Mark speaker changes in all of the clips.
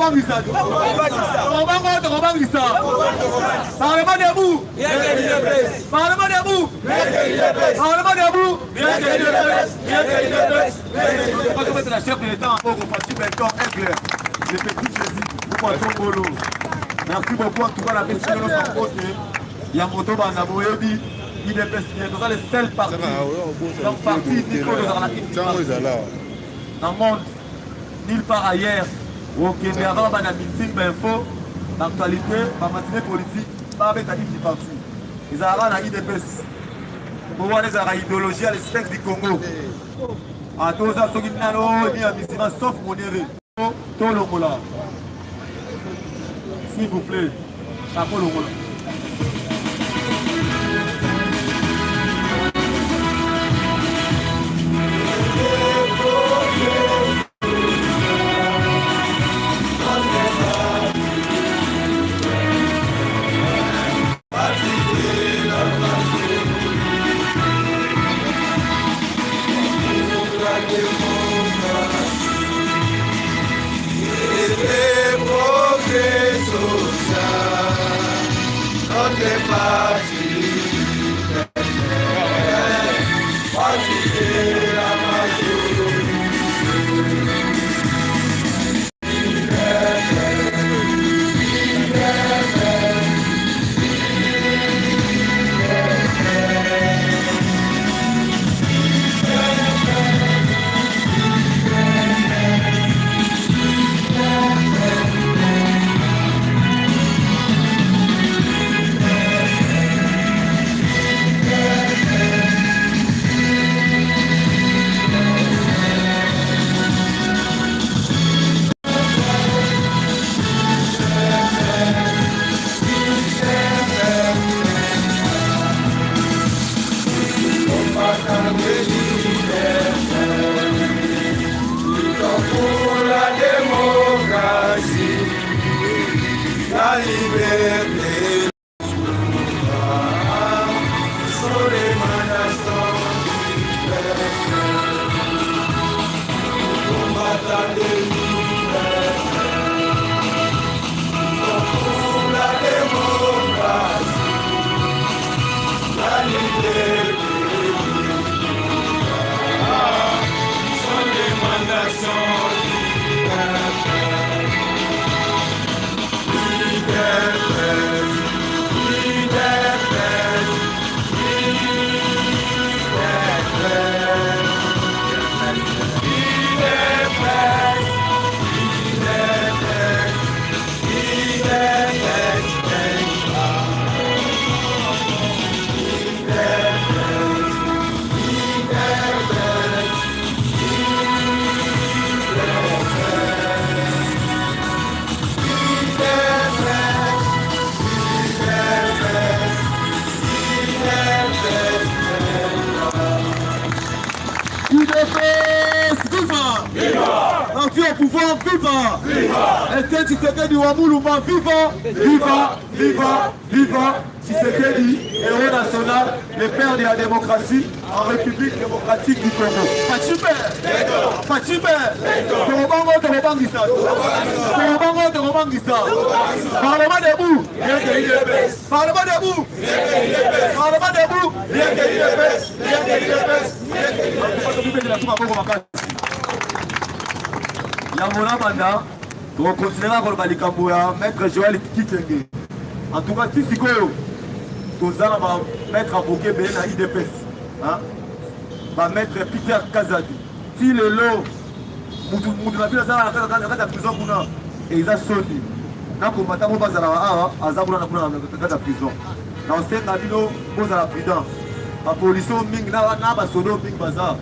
Speaker 1: Tokobangisa. Tokobangisa. Parlement debout. Parlement debout. Parlement debout. Pas que la chef de l'État pour repartir maintenant est clair. Le petit Jésus, vous pouvez Bolo. Merci beaucoup en tout cas la question de notre côté. Yamoto Banaboyebi, il est pessimiste. Nous sommes les seuls partis. Donc parti Nico de Zarnaki. Dans le monde, nulle part ailleurs. Ok, mais avant la meeting, info, l'actualité, la matinée politique, pas avec la ligne parti. Ils ont la IDPS. Pour voir les idéologies à l'espèce du Congo. À tous ceux qui n'ont sauf modéré. Tout le monde. S'il vous plaît, chapeau le monde. Pouvoir, viva! Etienne Tshisekedi Wamuluma, viva! Viva! Viva! Viva! Tshisekedi, héros national, le père de la démocratie en République démocratique du Congo. Fachibe! Fachibe! Torobango, Torobangisa! Torobango, Torobangisa! Parlement debout! Parlement debout! Parlement debout! Yamona Banda, on continuera à faire les maître Joël Kitenge. En tout cas, si c'est quoi, tous allons mettre avocat à IDPS. Va mettre Peter Kazadi. Si le lot, Moudounabi, la prison, et ils ont sonné. Quand on va à la prison. Dans cette navino, pose à la prudence. La police, Ming, n'a pas sonné au Ming Bazar.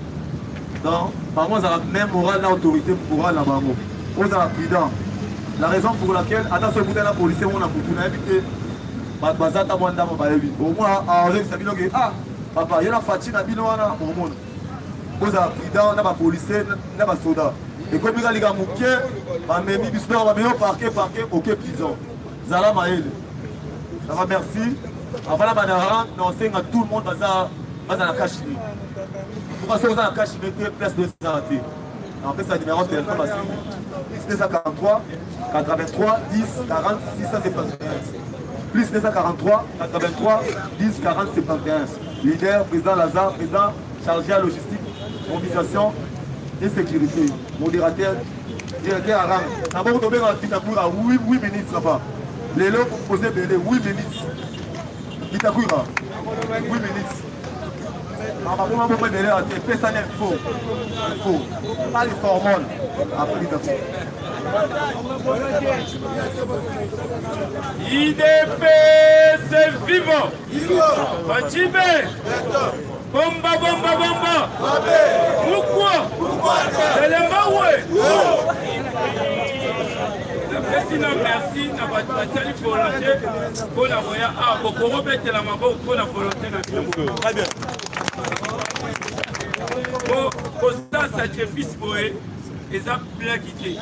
Speaker 1: Donc, par contre, la même morale, l'autorité morale, la maman. On a prudent. La raison pour laquelle, attends, ce bout de la police, on a beaucoup d'invités. Bazata Mwanda Mabayebi. Au moins, à Orex, ça dit que, ah, papa, il y a la fatigue, il y a la monde. On a prudent, on a la police, on a la soda. Et comme il y a les gars mouqués, on a mis le on va venir parquet, ok, prison. Zala Maël. Ça va, merci. Avant la banara, on enseigne à tout le monde dans la cache. Pourquoi ça, on a caché une place de santé? En fait, c'est un numéro de téléphone aussi. Plus 243 83 10 40 671. Plus 243 83 10 40 71. Leader, président Lazare, président chargé à logistique, mobilisation et sécurité. Modérateur, directeur à rang. D'abord, vous tombez dans Kitakura, 8 minutes là-bas. Les lots, vous posez belé, 8 minutes. Kitakura, 8 minutes. On va vraiment vous belé à tête. Ça n'est faux. Pas les hormones. Après Kitakura.
Speaker 2: IDP, c'est vivant. Fatibé. Bomba, bomba, bomba. Pourquoi? C'est le Maoué. Merci na batali volonté pour la voya a bokoro betela maboko pour la volonté na biso. Très bien. Pour ça sacrifice boé eza blakité.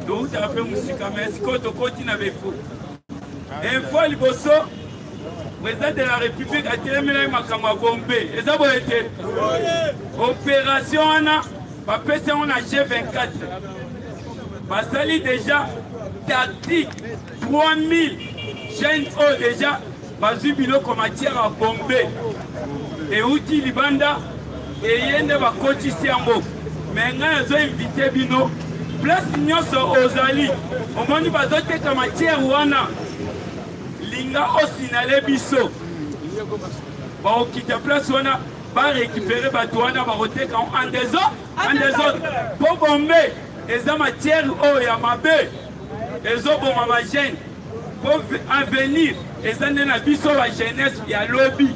Speaker 2: Donc tu as fait musique mais est-ce que tu continues avec vous? Une fois liboso président de la République a terminé makama bombe. Eza boete. Opération ana ba pesa on a G24. Basali déjà tactique 3000 jeunes déjà bazui biloko matière à bomber et outil libanda et yende bakotisi yango mais ngai azo invité bino place nyonso ozali omoni bazoteka matière wana linga osinale biso baokita place wana barécupérer bato wana bakoteka en désordre po bombe eza matière oyo ya mabe ezoboma bagene po avenir eza nde na biso bajeunesse ya lobi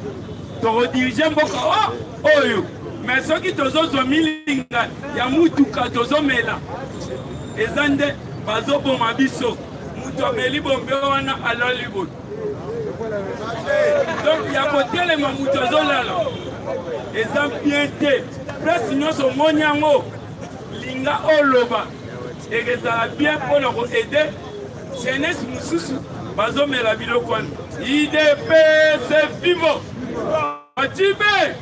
Speaker 2: tokodirige mboka oyo mais soki tozozwa milinga ya mutuka tozomela eza nde bazoboma biso mutu ameli bombe wana alali boye donc ya kotelema mutu azolala eza bien te place nyonso omoni yango linga oloba ekezala bien mpona koede jeunesse mosusu bazomela biloko wana idp c'est vivo Batibe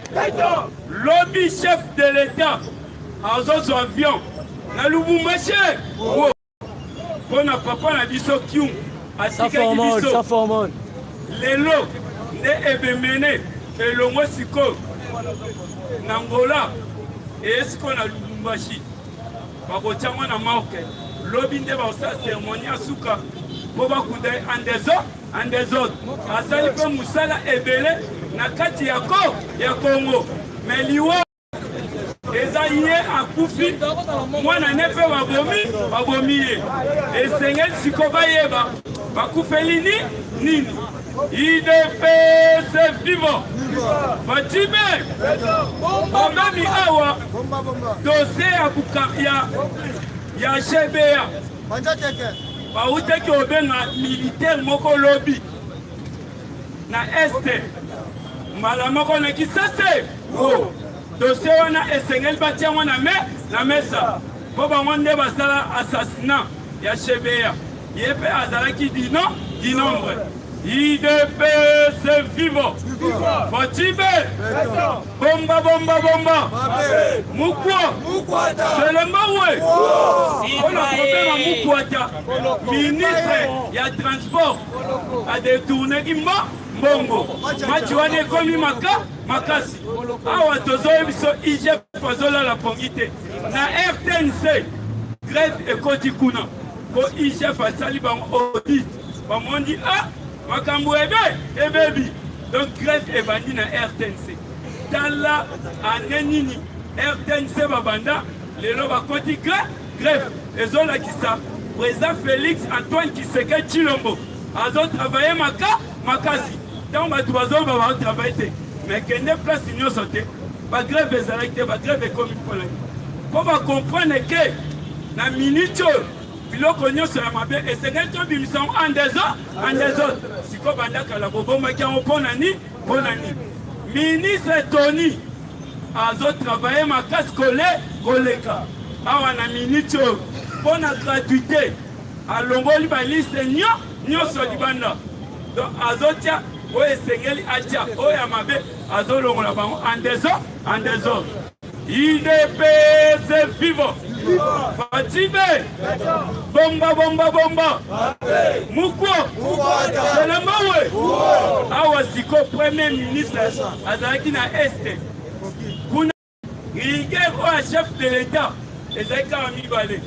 Speaker 2: lobi chef de l'état azozwa avion na Lubumbashi mpona papa na biso kium atikaki biso lelo nde ebemene elongo sikoyo na Angola esiko na Lubumbashi bakotiango na Maroc lobi nde baosala cérémonie ya suka mpo bakunda en désordre asali mpe mosala ebele na kati ya Congo me liwa eza ye akufi mwana ne mpe babomi ye esengeli siko bayeba bakufeli nini IDP c'est vivant Fatime omemi awa dossier ya GBA bautaki obenga militaire moko lobi na este mbala moko na Kisase dossier wana esengeli batiango na mesa mpo bango nde basala assassinat ya GBA ye mpe azalaki dinombre IDP c'est vivant Fatime bomba Mukwata c'est le Maoué on a problème à Mukwata ministre ya transport a détourné mbongo mati wana ekomi makasi awa tozoyebi biso IGF azolala pongi te na RTNC grève ekoti kuna po IGF asali bango audit bamondi makambo ebebi donc grève ebandi na RTNC tala ane nini RTNC babanda lelo bakoti grève ezolakisa président Félix Antoine Tshisekedi Tshilombo azotravaille makasi ntango bato bazoba baotravaille te mais kende place nyonso te bagrève ezalaki te bagrève ekomi mpona mpo bacomprendre ke na minute oyo biloko nyonso ya mabe esengeli tobimisango en désordre siko bandakala bobomaki yango mpona nini ministre Tony azotravaille makasi koleka awa na minute oyo mpona gratuité alongoli baliste nyonso libanda donc azotia oyo esengeli atia oyo ya mabe azolongola bango en désordre IDP c'est vivant. Fatibé. Bomba, bomba, bomba. Mukwo. Selemawe. Awa siko premier ministre azalaki na Este. Kuna rigueur au chef de l'État. Ezalaki à mibale.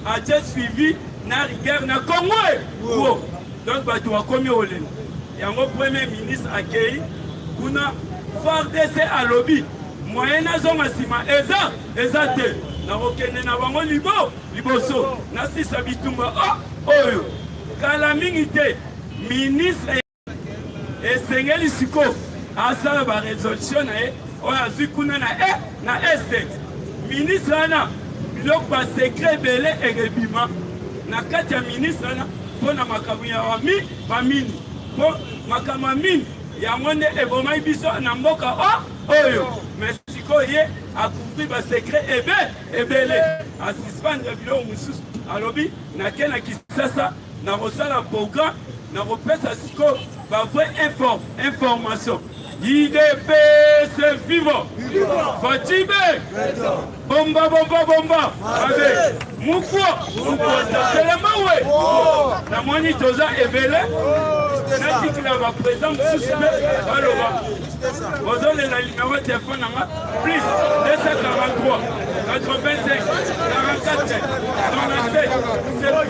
Speaker 2: A suivi na rigueur na Congo. Donc bato wakomi olelo. Yango premier ministre accueilli kuna FARDC à lobby. Moyen azonga sima eza te. Na okende na bango liboso na sisa bitumba oyo kala mingi te ministre esengeli siko asala ba résolution na ye oyo azwi kuna na este ministre wana biloko ba secret ebele ekebima na kati ya ministre wana mpona makambo ya bamini mpo makambo ya mini yango nde ebomai biso na mboka oyo mais sikoyo ye akouvri basekret ebele asuspendre biloko mosusu alobi nake na Kinshasa na kosala programme na kopesa sikoyo bavrai information IDPS vivant Fatibé bomba bomba bomba abe mukwo telema we na moni toza ebele natikila baprésident mosusu mpe baloba ozolela numéro ya telefone nanga plus 243 85 44 97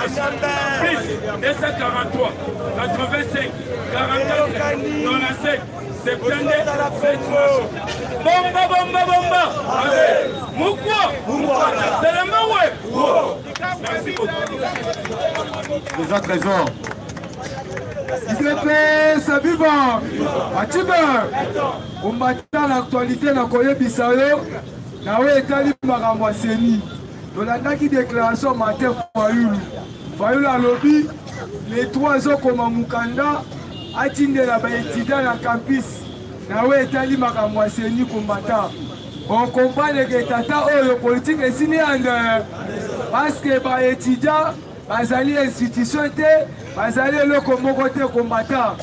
Speaker 2: 72 plus 243 85 44 97 72 bomba bomba bomba mukwo telema we merci beaucoup
Speaker 1: les autres trésors.
Speaker 3: IDPS vivant Fatibé ombata na actualité na koyebisa yo nawe etali makambo ya seni tolandaki déclaration matin Fayulu alobi les 3 ezokoma mukanda atindela baétudiant na campus nawe etali makambo ya seni kombata on comprendre que tata oyo politique esini ande parce que baétudiant bazali institution te bazali eloko moko te kombata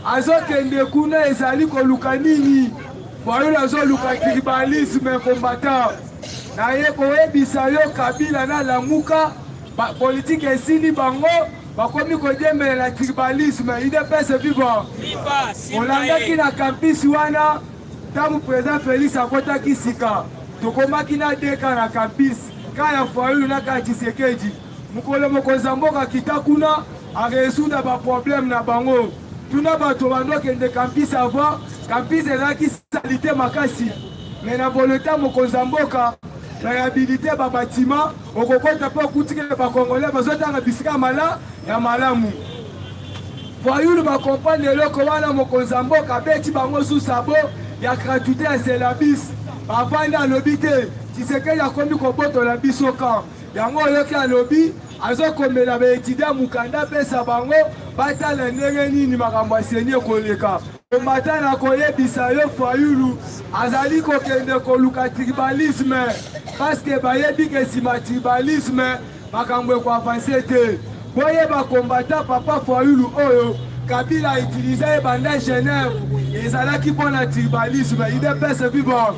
Speaker 3: azokende kuna ezali koluka nini Fayulu azoluka tribalisme kombata naye koyebisa yo Kabila na Lamuka politike esili bango bakomi kodemela tribalisme IDPS vivant olandaki na campus wana ntango président Félix akotaki sika tokomaki na deka na campus kaya Fayulu na kaya Tshisekedi mukolo mokonzi mboka kita kuna aresoudre baproblème na bango tuna bato bandokende campus avant campus ezalaki salite makasi mais na volonté mokonzi mboka réhabilité babatima okokota mpo okutikele bakongolais bazotanga bisika ya malamu Fayulu bakomprendre eloko wana mokonzi mboka abeti bango susabo ya gratuité ya selabis bavandi alobi te Tshisekedi akomi kobotola biso kan yango oyoki alobi azokomela baétudiant mukanda pesa bango batala ndenge nini makambo ya seni ekoleka kombata na koyebisa yo Fayulu azali kokende koluka tribalisme paske bayebi ke nsima tribalisme makambo ekoavanse te boyeba kombata papa Fayulu oyo Kabila utilize ebanda Genève ezalaki mpona tribalisme IDPS vivant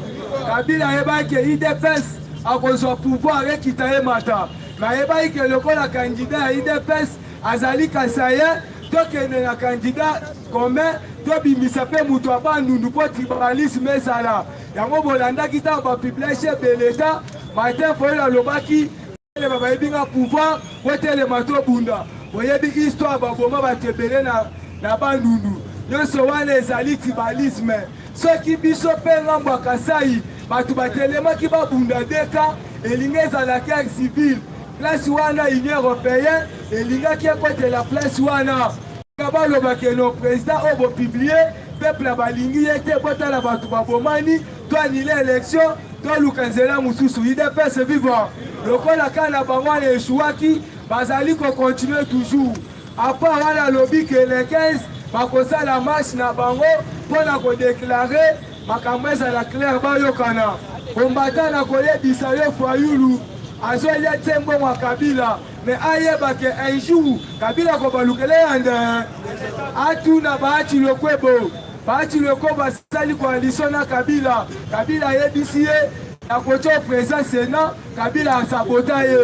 Speaker 3: Kabila ayebaki IDPS akozwa pouvoir ekita ye mata nayebaki ke lokola kandida ya IDPS azali kasaye tokende na kandida commun tobimisa mpe moto abandundu mpo tribalisme ezala yango bolandaki ntango bapiblie chef de l'État Martin Fayulu alobaki telema bayebinga pouvoir botelema tobunda boyebi histoire baboma bato ebele na bandundu nyonso wana ezali tribalisme soki biso mpe ngambo ya Kasai bato batelemaki babunda deka elingi ezala guerre civile place wana Union européenne elingaki ekotela place wana balobaki no président oyo bopiblie peuple balingi ye te botala bato babomani to anile élection toluka nzela mosusu IDPS vivant lokola kaka na bango wana eshuwaki bazali kocontinue toujours apart wana alobi ke le 15 bakosala marche na bango mpona kodeklare makambo ezala claire bayokana kombata na koyebisa yo Fayulu azolia te mbongo ya Kabila mais ayeba ke un jour Kabila kobalukele yande atuna baati lokwebo basali coalition na Kabila ayebisi ye na côté au président Sénat Kabila asabota ye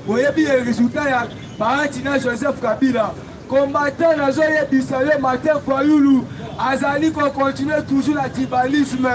Speaker 3: oyebi le résultat ya Baratina Joseph Kabila combattant nazoyebisa yo Martin Fayulu azali ko continuer toujours la tribalisme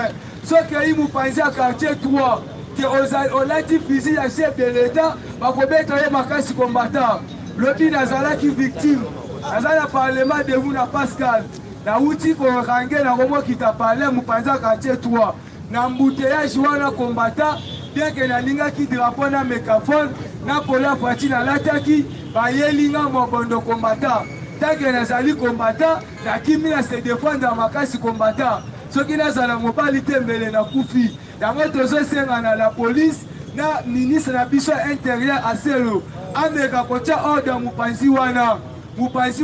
Speaker 3: soki mopanzi ya quartier 3 ke olati fusil ya chef de l'état bakobeta ye makasi combattant lobi nazalaki victime nazali na parlement debu na Pascal nauti korange na komokita parle mopanzi ya quartier 3 na mbuteyage wana combattant bien ke nalingaki drapeau na mégaphone na pola fati nalataki bayelinga mobondo combattant tanke nazali combattant nakimi na se défendre makasi combattant soki nazala mobali te mbele na kufi yango tozosenga na la police na ministre na biso intérieur aselo ameka kotia ordre mopanzi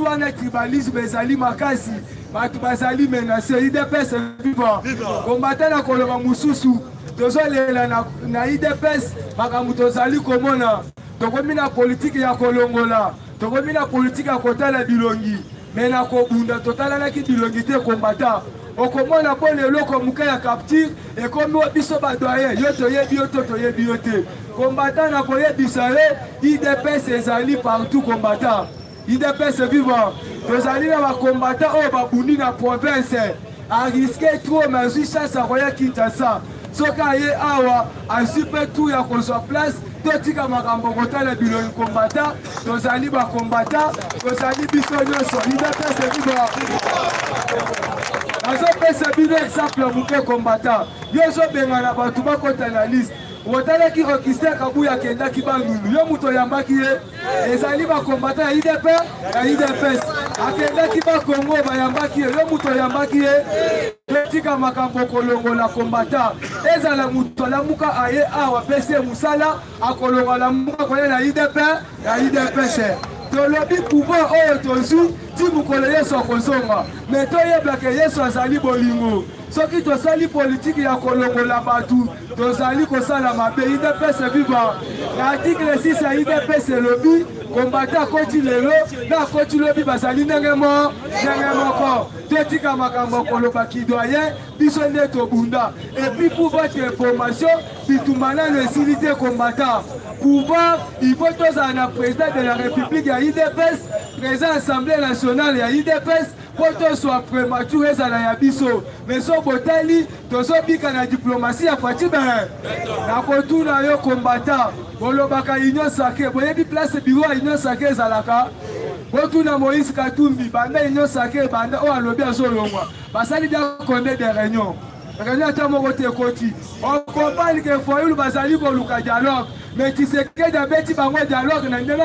Speaker 3: wana tribalisme ezali makasi bato bazali menase IDPS viva combattant na koloba mosusu tozolela na IDPS makambo tozali komona tokomi na politike ya kolongola tokomi na politike ya kotala bilongi me na kobunda totalanaki bilongi te combattant okomona mpo leloko moke ya capture ekomi wa biso badoye yo toyebi yo to toyebi yo te combattant na koyebisa ye IDPS ezali partout combattant IDPS viva tozali na bacombattant oyo babundi na province ariske trop mais azwi chance akoya Kinshasa soki aye awa azwi mpe tour ya kozwa place totika makambo kotala bilongi combattant tozali bacombattant tozali biso nyonso IDPS viva azopesa bino exemple moke combattant yo ozobengana bato bakota na liste otalaki Augustin Kabuya akendaki bandundu yo moto oyambaki ye ezali bacombattant ya IDPS akendaki bakongo bayambaki ye yo moto oyambaki ye totika makambo kolongola combattant ezala moto alamuka aye awa pese mosala akolongola muka koye na IDPS tolobi pouvoir oyo tozwi ti mokolo Yesu akozonga me toyebake Yesu azali bolingo soki tosali politiki ya kolongola bato tozali kosala mabe IDPS viva na article 6 ya IDPS elobi combattant akoti lelo na akoti lobi bazali ndenge moko totika makambo koloba kidoyen biso nde tobunda epuis pour votre information bitumba nano esili te combattant pouvoir il faut tozala na président de la république ya IDPS président assemblée nationale ya IDPS po tozwa prémature ezala ya biso mais so botali tozobika na diplomatie ya Fatibe na kotuna yo combattant bolobaka union sacrée boyebi place bureau ya union sacrée ezalaka botuna Moïse Katumbi banda union sacrée banda oyo alobi azolongwa basali bia konde de réunion ata moko te ekoti okompani ke Fayulu bazali koluka dialogue mais Tshisekedi abeti bango dialogue na ndenge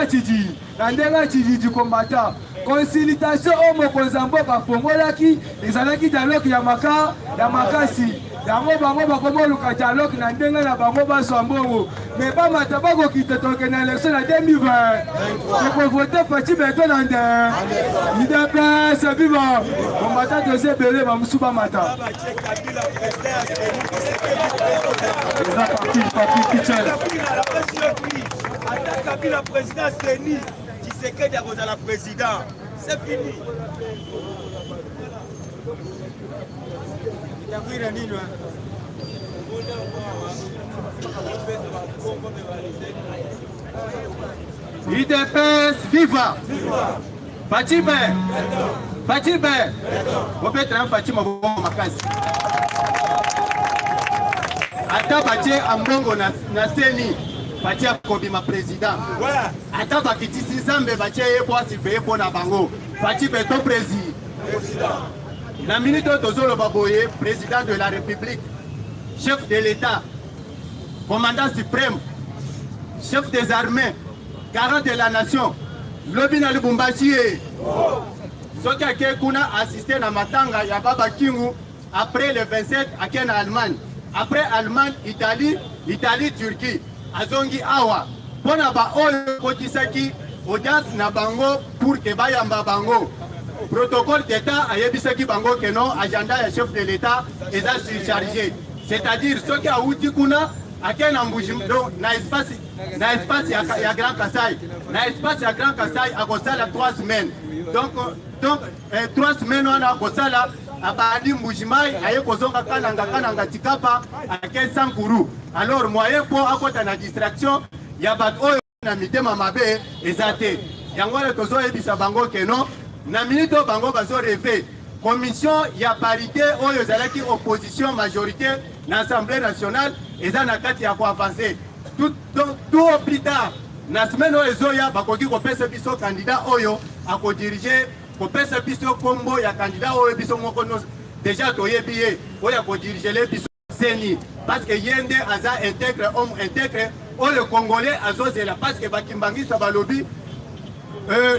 Speaker 3: atididi combattant conciliation oyo mokonzi ya mboka afongolaki ezalaki dialogue ya makasi yango bango bakomoluka dialogue na ndenge na bango bazwa mbongo me bamata bakokita tokende na élection na 2020 ekovote Fatibe to na nde IDPS viva combattant toza ebele bamosusu bamata
Speaker 4: ata Kabila président Seni Tshisekedi akozala président c'est fini itakwira nini
Speaker 1: IDPS viva Fatibe opetra Fatima bongo makasi ata batie ambongo na Seni batie kobima président ata bakitisi Nzambe batie ye po asiveye po na bango Fatibe to président na minute tozoloba boye président de la République chef de l'État commandant suprême chef des armées garant de la nation lobi na Lubumbashi soki ake kuna assisté na matanga ya Baba Kingu après le 27 ake na Allemagne après Allemagne Italie Turquie azongi awa pona ba oyo kotisaki audience na bango pour que bayamba bango protocole d'état ayebisaki bango que non agenda ya chef de l'état eza surchargé c'est-à-dire soki auti kuna ake na mbujimdo na espace ya Grand Kasai na espace ya Grand Kasai akosala 3 semaines donc 3 semaines wana akosala
Speaker 5: abandi Mbujimai aye kozonga kananga tikapa ake Sankuru. Alors moyen pour akota na distraction ya bat oyo na mitema mabe ezate. Yango le tozo ebisa bango keno na minute bango bazo rêver. Commission ya parité oyo zalaki opposition majorité na Assemblée nationale eza na kati ya ko avancer. Tout au plus tard na semaine oyo ezoya bakoki kopesa biso candidat oyo ako diriger kopesa biso kombo ya candidat oyo biso moko déjà toyebi ye oyo ako diriger le biso seni parce que yende aza intègre homme intègre oyo congolais azozela parce que bakimbangisa balobi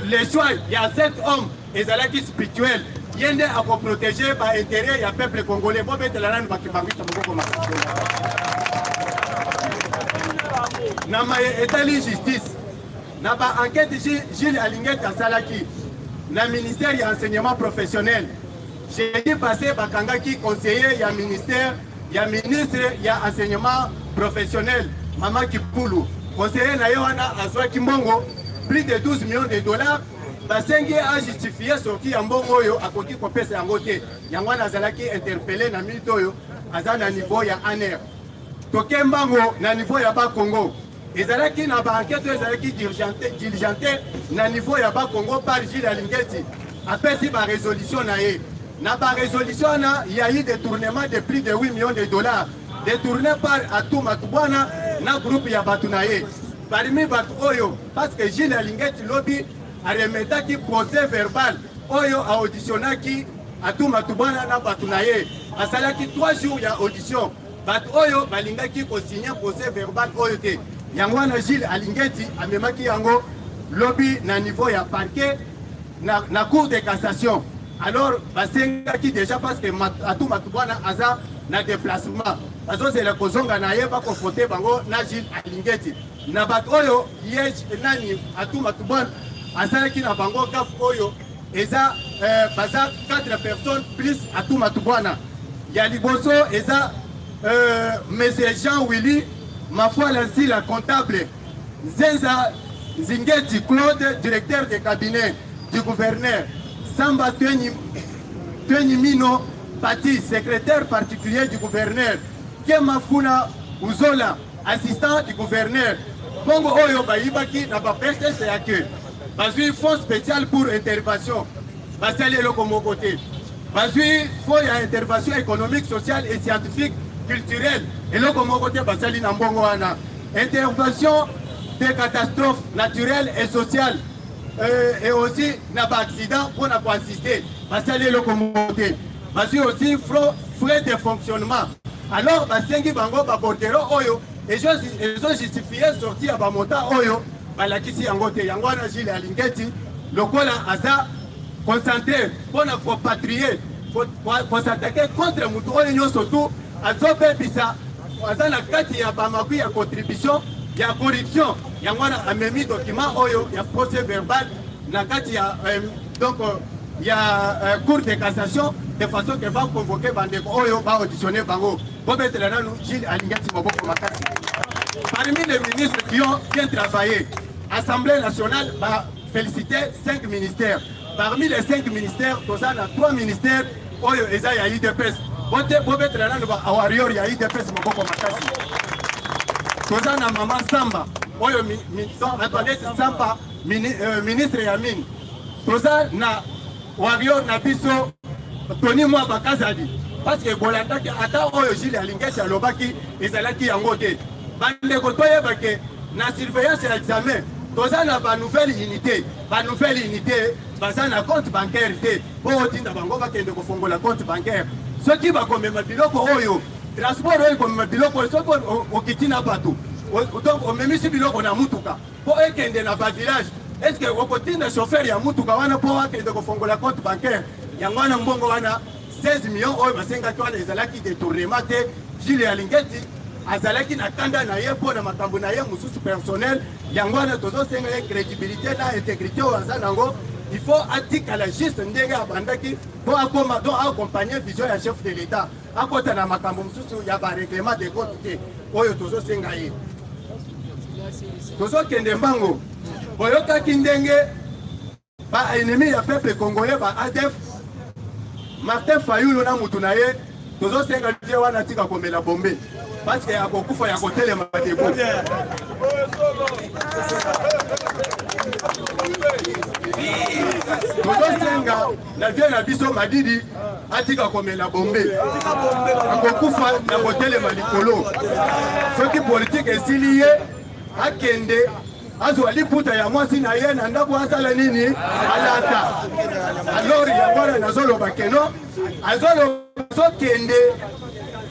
Speaker 5: les choix il y a 7 hommes ezalaki spirituel yende ako protéger ba intérêt ya peuple congolais bo betela nani bakimbangisa moko makako na maye etali justice na ba enquête Gilles Alingeti asalaki na ministère ya enseignement professionnel jeudi passé bakangaki conseiller ya ministère ya ministre ya enseignement professionnel Mama Kipulu conseiller na yo wana azwaki mbongo plus de 12 millions de dollars basengi a justifié sorti ya mbongo oyo akoki kopesa yango te yango wana azalaki interpellé na minute oyo aza na niveau ya ANR toke mbango na niveau ya Bakongo ezalaki na ba enquête ezalaki diligenté na niveau ya Bakongo par Gilles Alingeti apesi ba résolution na ye na ba résolution na il y a eu détournement de plus de 8 millions de dollars détourné par Atou Matubwana na groupe ya batu na ye parmi batu oyo parce que Gilles Alingeti lobby aremetaki procès verbal oyo auditionnaki Atou Matubwana na batu na ye asalaki 3 jours ya audition batu oyo balingaki kosigner procès verbal oyo te yango wana Gilles Alingeti amemaki yango lobby na niveau ya parquet na cour de cassation alors basengaki déjà parce que Atou Matubwana aza na déplacement bazozela kozonga na ye bakofote bango na Gilles Alingeti na bato oyo ye nani Atou Matubwana asalaki na bango gaf oyo eza baza 4 personnes plus Atou Matubwana ya liboso eza monsieur Jean Willy Mafwa Lansila comptable Zenza Zingeti Claude directeur de cabinet du gouverneur Samba Mino Pati secrétaire particulier du gouverneur Kemafuna Uzola assistant du gouverneur Bongo Oyo Bayibaki na bapeste c'est accueil bazui fonds spécial pour intervention basali eloko moko te bazui fonds ya intervention économique sociale et scientifique culturelle eloko moko te basali na mbongo wana intervention des catastrophes naturelles et sociales et aussi na ba accident pour na assister basali eloko moko te bazui aussi frais de fonctionnement alors basengi bango babordero oyo et je justifié sorti ya bamota oyo balakisi yango te yango wana Gilles Alingeti lokola aza concentré mpona kopatrier kosatake contre mutu oyo nyonso tu azobebisa aza na kati ya bamakwi ya contribution ya corruption yango wana amemi document oyo ya procès verbal na kati ya donc ya cour de cassation de façon que va convoquer bandeko oyo va auditionner bango bobetela nanu Gilles Alingeti moboko makasi. Parmi les ministres qui ont bien travaillé, Assemblée nationale va féliciter 5 ministères. Parmi les 5 ministères, il y a 3 ministères oyo eza ya IDPS. Bobetela nanu ba awarior ya IDPS moboko makasi. Toza na Maman Samba oyo Antoinette Samba ministre ya mine. Toza na warrior na biso Tony Mwaba Kazadi parce que bolandaki ata oyo Gilles Alingeti alobaki ezalaki yango te bandeko toyebake na surveillance ya examen toza na ba nouvelle unité baza na compte bancaire te po otinda bango bakende kofongola compte bancaire soki bakomema biloko oyo transport oyo komema biloko soki okitina bato donc omemisi biloko na mutuka po ekende na ba village est-ce que okotinda chauffeur ya mutuka wana po akende kofongola compte bancaire yango wana mbongo wana 16 millions oyo basengaki wana ezalaki détournement te Gilles Alingeti azalaki na kanda na ye mpo na makambo na ye mosusu personnel yango wana tozosenga ye crédibilité na intégrité oyo aza nango il faut atikala juste ndenge abandaki po akoma donc accompagner vision ya chef de l'état akota na makambo mosusu ya barèglement de compte te oyo tozosenga ye tozokende mbango boyokaki ndenge ba ennemi ya peuple congolais ba ADF Martin Fayulu na mutu na ye tozosenga vie wana tika komela bombe parce que akokufa ya kotelema debo tozosenga na vie na biso Madidi atika komela bombe akokufa ya kotelema likolo soki politique esili ye akende azwa liputa ya mwasi na ye na ndako asala nini alata alors yango nazoloba keno azokende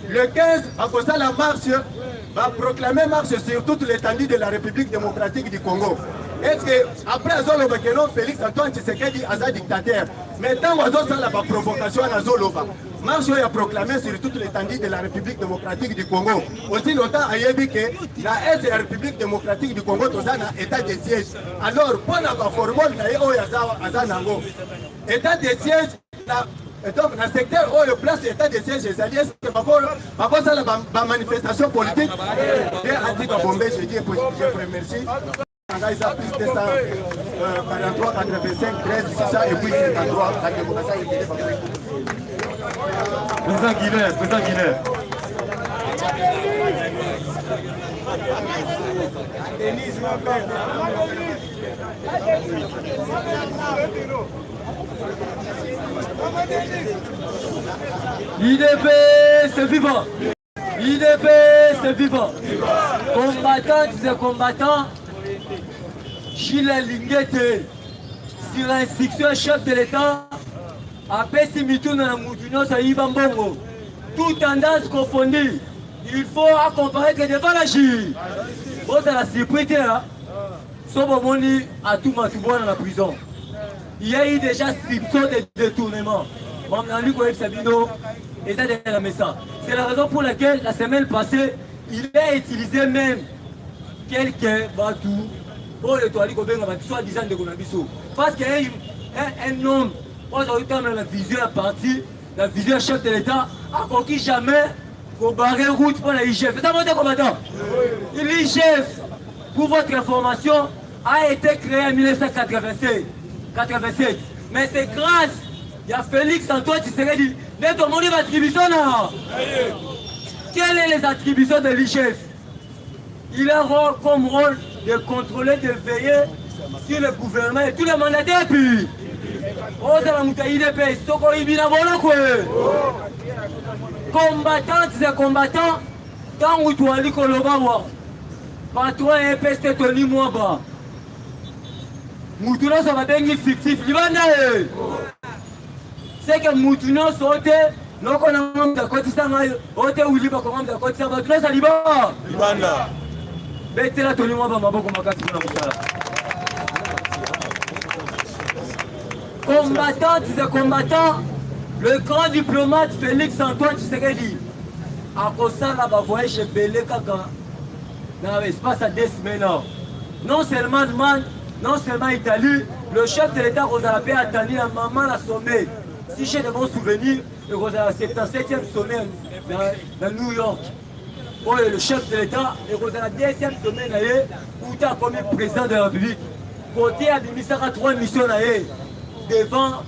Speaker 5: le 15 à la marche va proclamer marche sur toute l'étendue de la République démocratique du Congo. Est-ce que après azoloba keno Félix Antoine Tshisekedi aza dictateur mais tant azosala ba provocation na zoloba marche a proclamé sur toute l'étendue de la République démocratique du Congo. Aussi longtemps ayebi que la est de la République démocratique du Congo toza na état de siège. Alors pour la formule na yo aza nango état de siège na donc, dans le secteur où le place état de siège des alliés, c'est pas ça la manifestation politique. Et Antika Bombe, je dis, je vous remercie. Ils ont plus de 43, 85, 13, 600 et puis 53. La démocratie est finie.
Speaker 1: Président Guillet, président Guillet.
Speaker 6: IDP, c'est vivant. IDP, c'est vivant. Combattant, c'est combattant. Gilles Lingete, sur l'instruction chef de l'État, après Simitou dans la Moutouno, ça y va bongo. Toute tendance confondue, il faut accompagner que devant la Chine. Bon, c'est la sécurité là. Sauf au monde à tout Matouboua dans la prison. Il y a eu déjà soupçon de détournement. C'est la raison pour laquelle la semaine passée, il a utilisé même quelques batous pour le toilet soi-disant de Gonabiso. Parce qu'il y a un homme, la vision à partir, la vision chef de l'État, a conquis jamais qu'on barre route pour l'IGF. C'est un bon combattant. L'IGF, pour votre information, a été créé en 1987. Mais c'est grâce à Félix Antoine Tshisekedi d'être mon attribution là. Quelles sont les attributions de l'IGF? Il a comme rôle de contrôler, de veiller sur le gouvernement et tous les mandataires. Puis, combattant, c'est combattant. Quand vous doit Kolobawa, patron et peste Tony Mwaba. Moutouno ça va devenir fictif. C'est que Moutouno saute, non qu'on a un membre de Kotissa, Ote ou Liba comme membre de Kotissa, Moutouno ça Liba. Libanda. Bête la Tony Mwaba, Maboko Makasi, combattant, c'est combattant. Le grand diplomate Félix Antoine Tshisekedi a posé la voyage chez Belé Kaka dans l'espace à 2 semaines. Non seulement Man, non seulement Italie, le chef de l'État Rosalapé a attendu la maman à sommet. Si j'ai de bons souvenirs, le Rosalapé 77e sommet dans New York. Oh, le chef de l'État, le Rosalapé 2e sommet où il a commis président de la République. Côté à ministère à 3 missions devant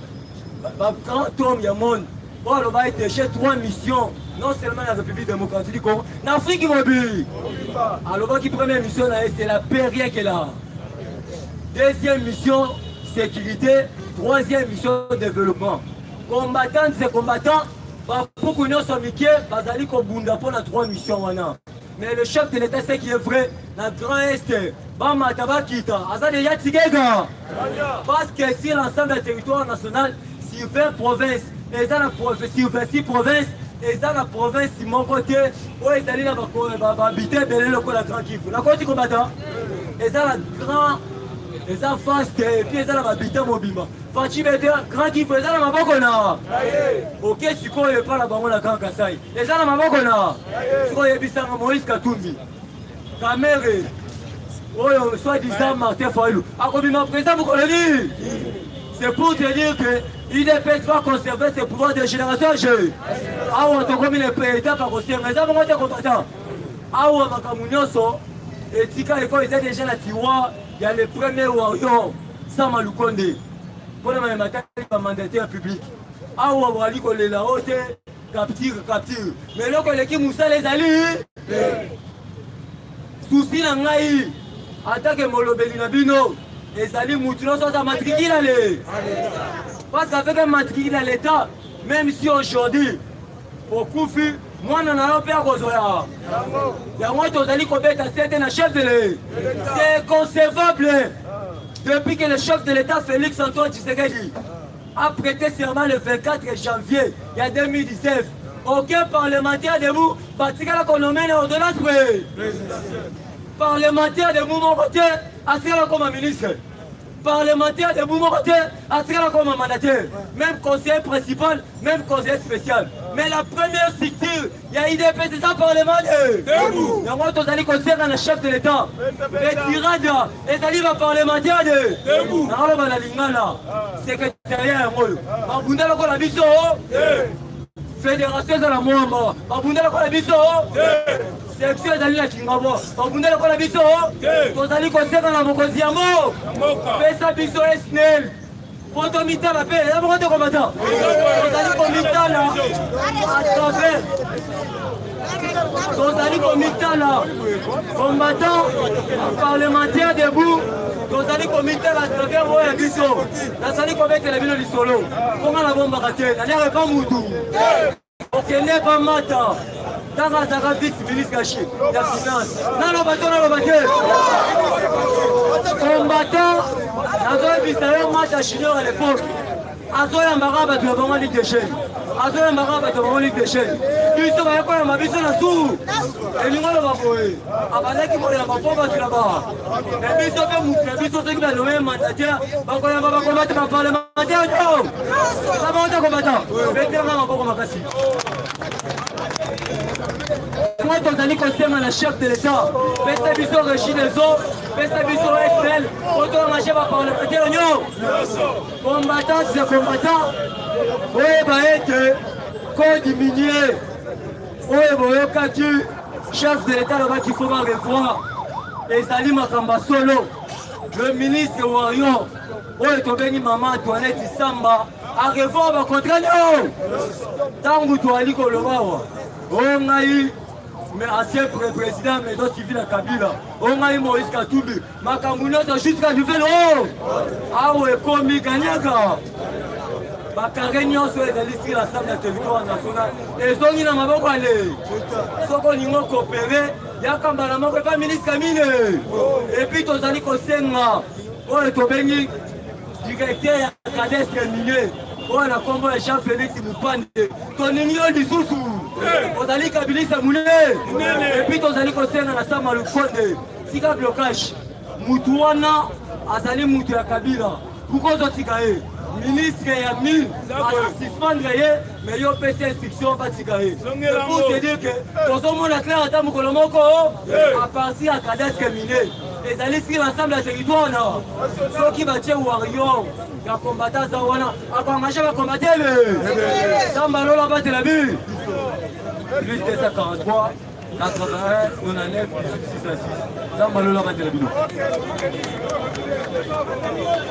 Speaker 6: le grand homme Yamon. Bon, le va être chez 3 missions, non seulement la République démocratique du Congo, en Afrique mobile. Alors, la première mission, c'est la paix, rien qu'elle a. 2e mission, sécurité. 3e mission, développement. Combattant, c'est combattant. Pour que nous sommes miqués, Bazali Kobunda pour la 3 missions. Mais le chef de l'État, c'est qui est vrai, dans le Grand Est, Bama Tabakita, Aza déjà Tigega. Parce que si l'ensemble du territoire national, sur 20 provinces, et dans la province, sur 26 provinces, et dans la province, de mon côté, où est allé habiter, le Grand Kivu. La côte combattant, et dans la grande, et dans la face, et puis dans la habitant Mobima. Fachi Grand Kivu, et dans la Mabokona. Ok, si quoi, il n'y a pas la Bango la Grand Kassai. Et dans la Mabokona. Si quoi, il y a Bissanga Moïse Katumbi. Kamere. Oh, soi-disant Martin Fayulu. A comme mon président, vous connaissez. C'est pour te dire que l'IDPS va conserver ses pouvoirs de génération G. Ah, on a commis les présidents par aussi. Mais ça, on est combattant. Ah, on a Makamunyoso. Et Tika, quand ils étaient déjà la tiroir, il y a les premiers warriors, Sama Lukonde. Pour le matin, il va mandater un public. awa wali kolela ote capture mais loko leki musala ezali souci na ngai atake molobeli na bino ezali mutu nyonso aza matrikile le parce qu'avec un matricule à l'état même si aujourd'hui okufi mwana na yo mpe akozwa yango tozali kobeta sete na chef de l'État. C'est inconcevable depuis que le chef de l'État Félix Antoine Tshisekedi a prêté serment le 24 janvier il y a 2019. Aucun parlementaire de vous batikala konomene ordonnance parlementaire de vous mon côté atikala comme ministre. Parlementaire de Boumou côté, attiré comme mandataire, même conseiller principal, même conseiller spécial. Mais la première structure, il y a IDP, c'est ça parlementaire. Il y a moi, tous allés conseiller dans le chef de l'État. Retirade, et ça va parlementaire de. Non, on va lingana. Secrétariat, moi. Abunda la biso. Fédération de la Moamba. Abunda la biso. Section ezali na Kingabo. Babunda lokola biso. Tozali koseka na mokonzi ya mo. Pesa biso SNEL. Poto mitala pe, ya mokonzi komata. Tozali komitala. Attraver. Tozali komitala. Combattant parlementaire debout. Tozali komitala à travers oya biso. Nazali kobetela bino lisolo. Konga na bomba kate, na nere pa mutu. Okende pa mata. Dans la vice-ministre caché, la finance. Non, non, combattant, Azoya Bisayo, Mata Chinior à l'époque. Azoya Maraba de la Ligue des Chaînes. Azoya Maraba de la Ligue des Chaînes. Ils sont à quoi, ma vie sur la sous. Et nous, on va jouer. Avant qu'il y ait ma pauvre là-bas. Mais ils sont comme ils sont qui va nommer mandataire. On va combattre ma parlementaire. Ça va, on est combattant. Vétéran, on va passer. Moi, tozali kosema na chef de l'État, pesa biso Régis des eaux, pesa biso SNEL, autant marcher par parlementaire nyo. Combattant, c'est combattant. Oui, bah être code minier. Oui, bah kaki chef de l'État là-bas qu'il faut revoir. Et Salim Makamba Solo, le ministre Wario. Oui, tobeni maman Antoinette Samba, à revoir contre nous. Tangu toali kolobawa. On a eu mais ancien président mais d'autres civils à Kabila. On a eu Moïse Katumbi. Makamouno jusqu'à nouvel haut. Ah ouais, comme Ganyaga. Bakarenyo sur les listes de l'Assemblée territoire nationale. Et ils ont eu un maboko aller. Sauf qu'on y a coopéré. Il y a comme dans la mort pas ministre Kamine. Et puis tous allés Kosenga. On est au Béni. Directeur Cadestre Minier. On a combat le chef Félix Moupande. Ton union du Soussou. On a dit Kabila Samoulé. Et puis on a dit qu'on s'est dans la salle à l'Ukonde. Si il blocage, Moutouana, Azali Moutou à Kabila. Pourquoi on s'est ministre et ami, assistant mais il y a une instruction pas tigaé. Pour te dire que dans le monde à clair, à partir à Cadestre Miné, les alliés sur l'ensemble du territoire, ceux qui battent Warion, qui ont combattu Zawana, à combattre Sambalo la batte la vue. Plus 243, 81, 99, 606. Sambalo la batte la vue.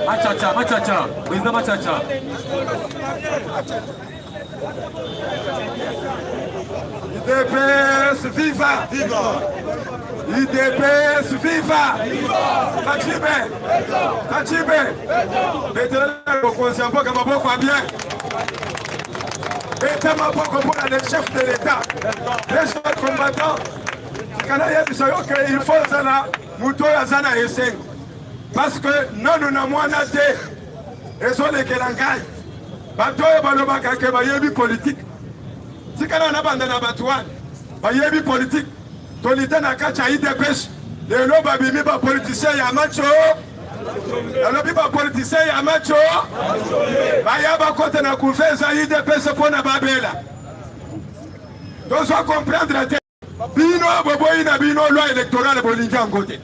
Speaker 1: Machacha, Machacha, président Machacha. IDPS viva! IDPS viva! Fachibe! Maintenant, le conscient pas que ma boque va bien. Et ma boque pour le chef de l'État. Les chefs combattants, il faut Zana, Mouto Zana et Seng. Parce que non, nous n'avons pas été. Et sont les Kelangai. Batoye balobaka ke bayebi politique. Sikana na banda na batouane. Bayebi politique. Tolite na kacha IDPS. Lelo babimi ba politicien ya macho. Lelo bi ba politicien ya macho. Bayaba kote na kufeza IDPS pona babela. Dozo comprendre te. Bino boboyi na bino loi électorale bolinga ngote.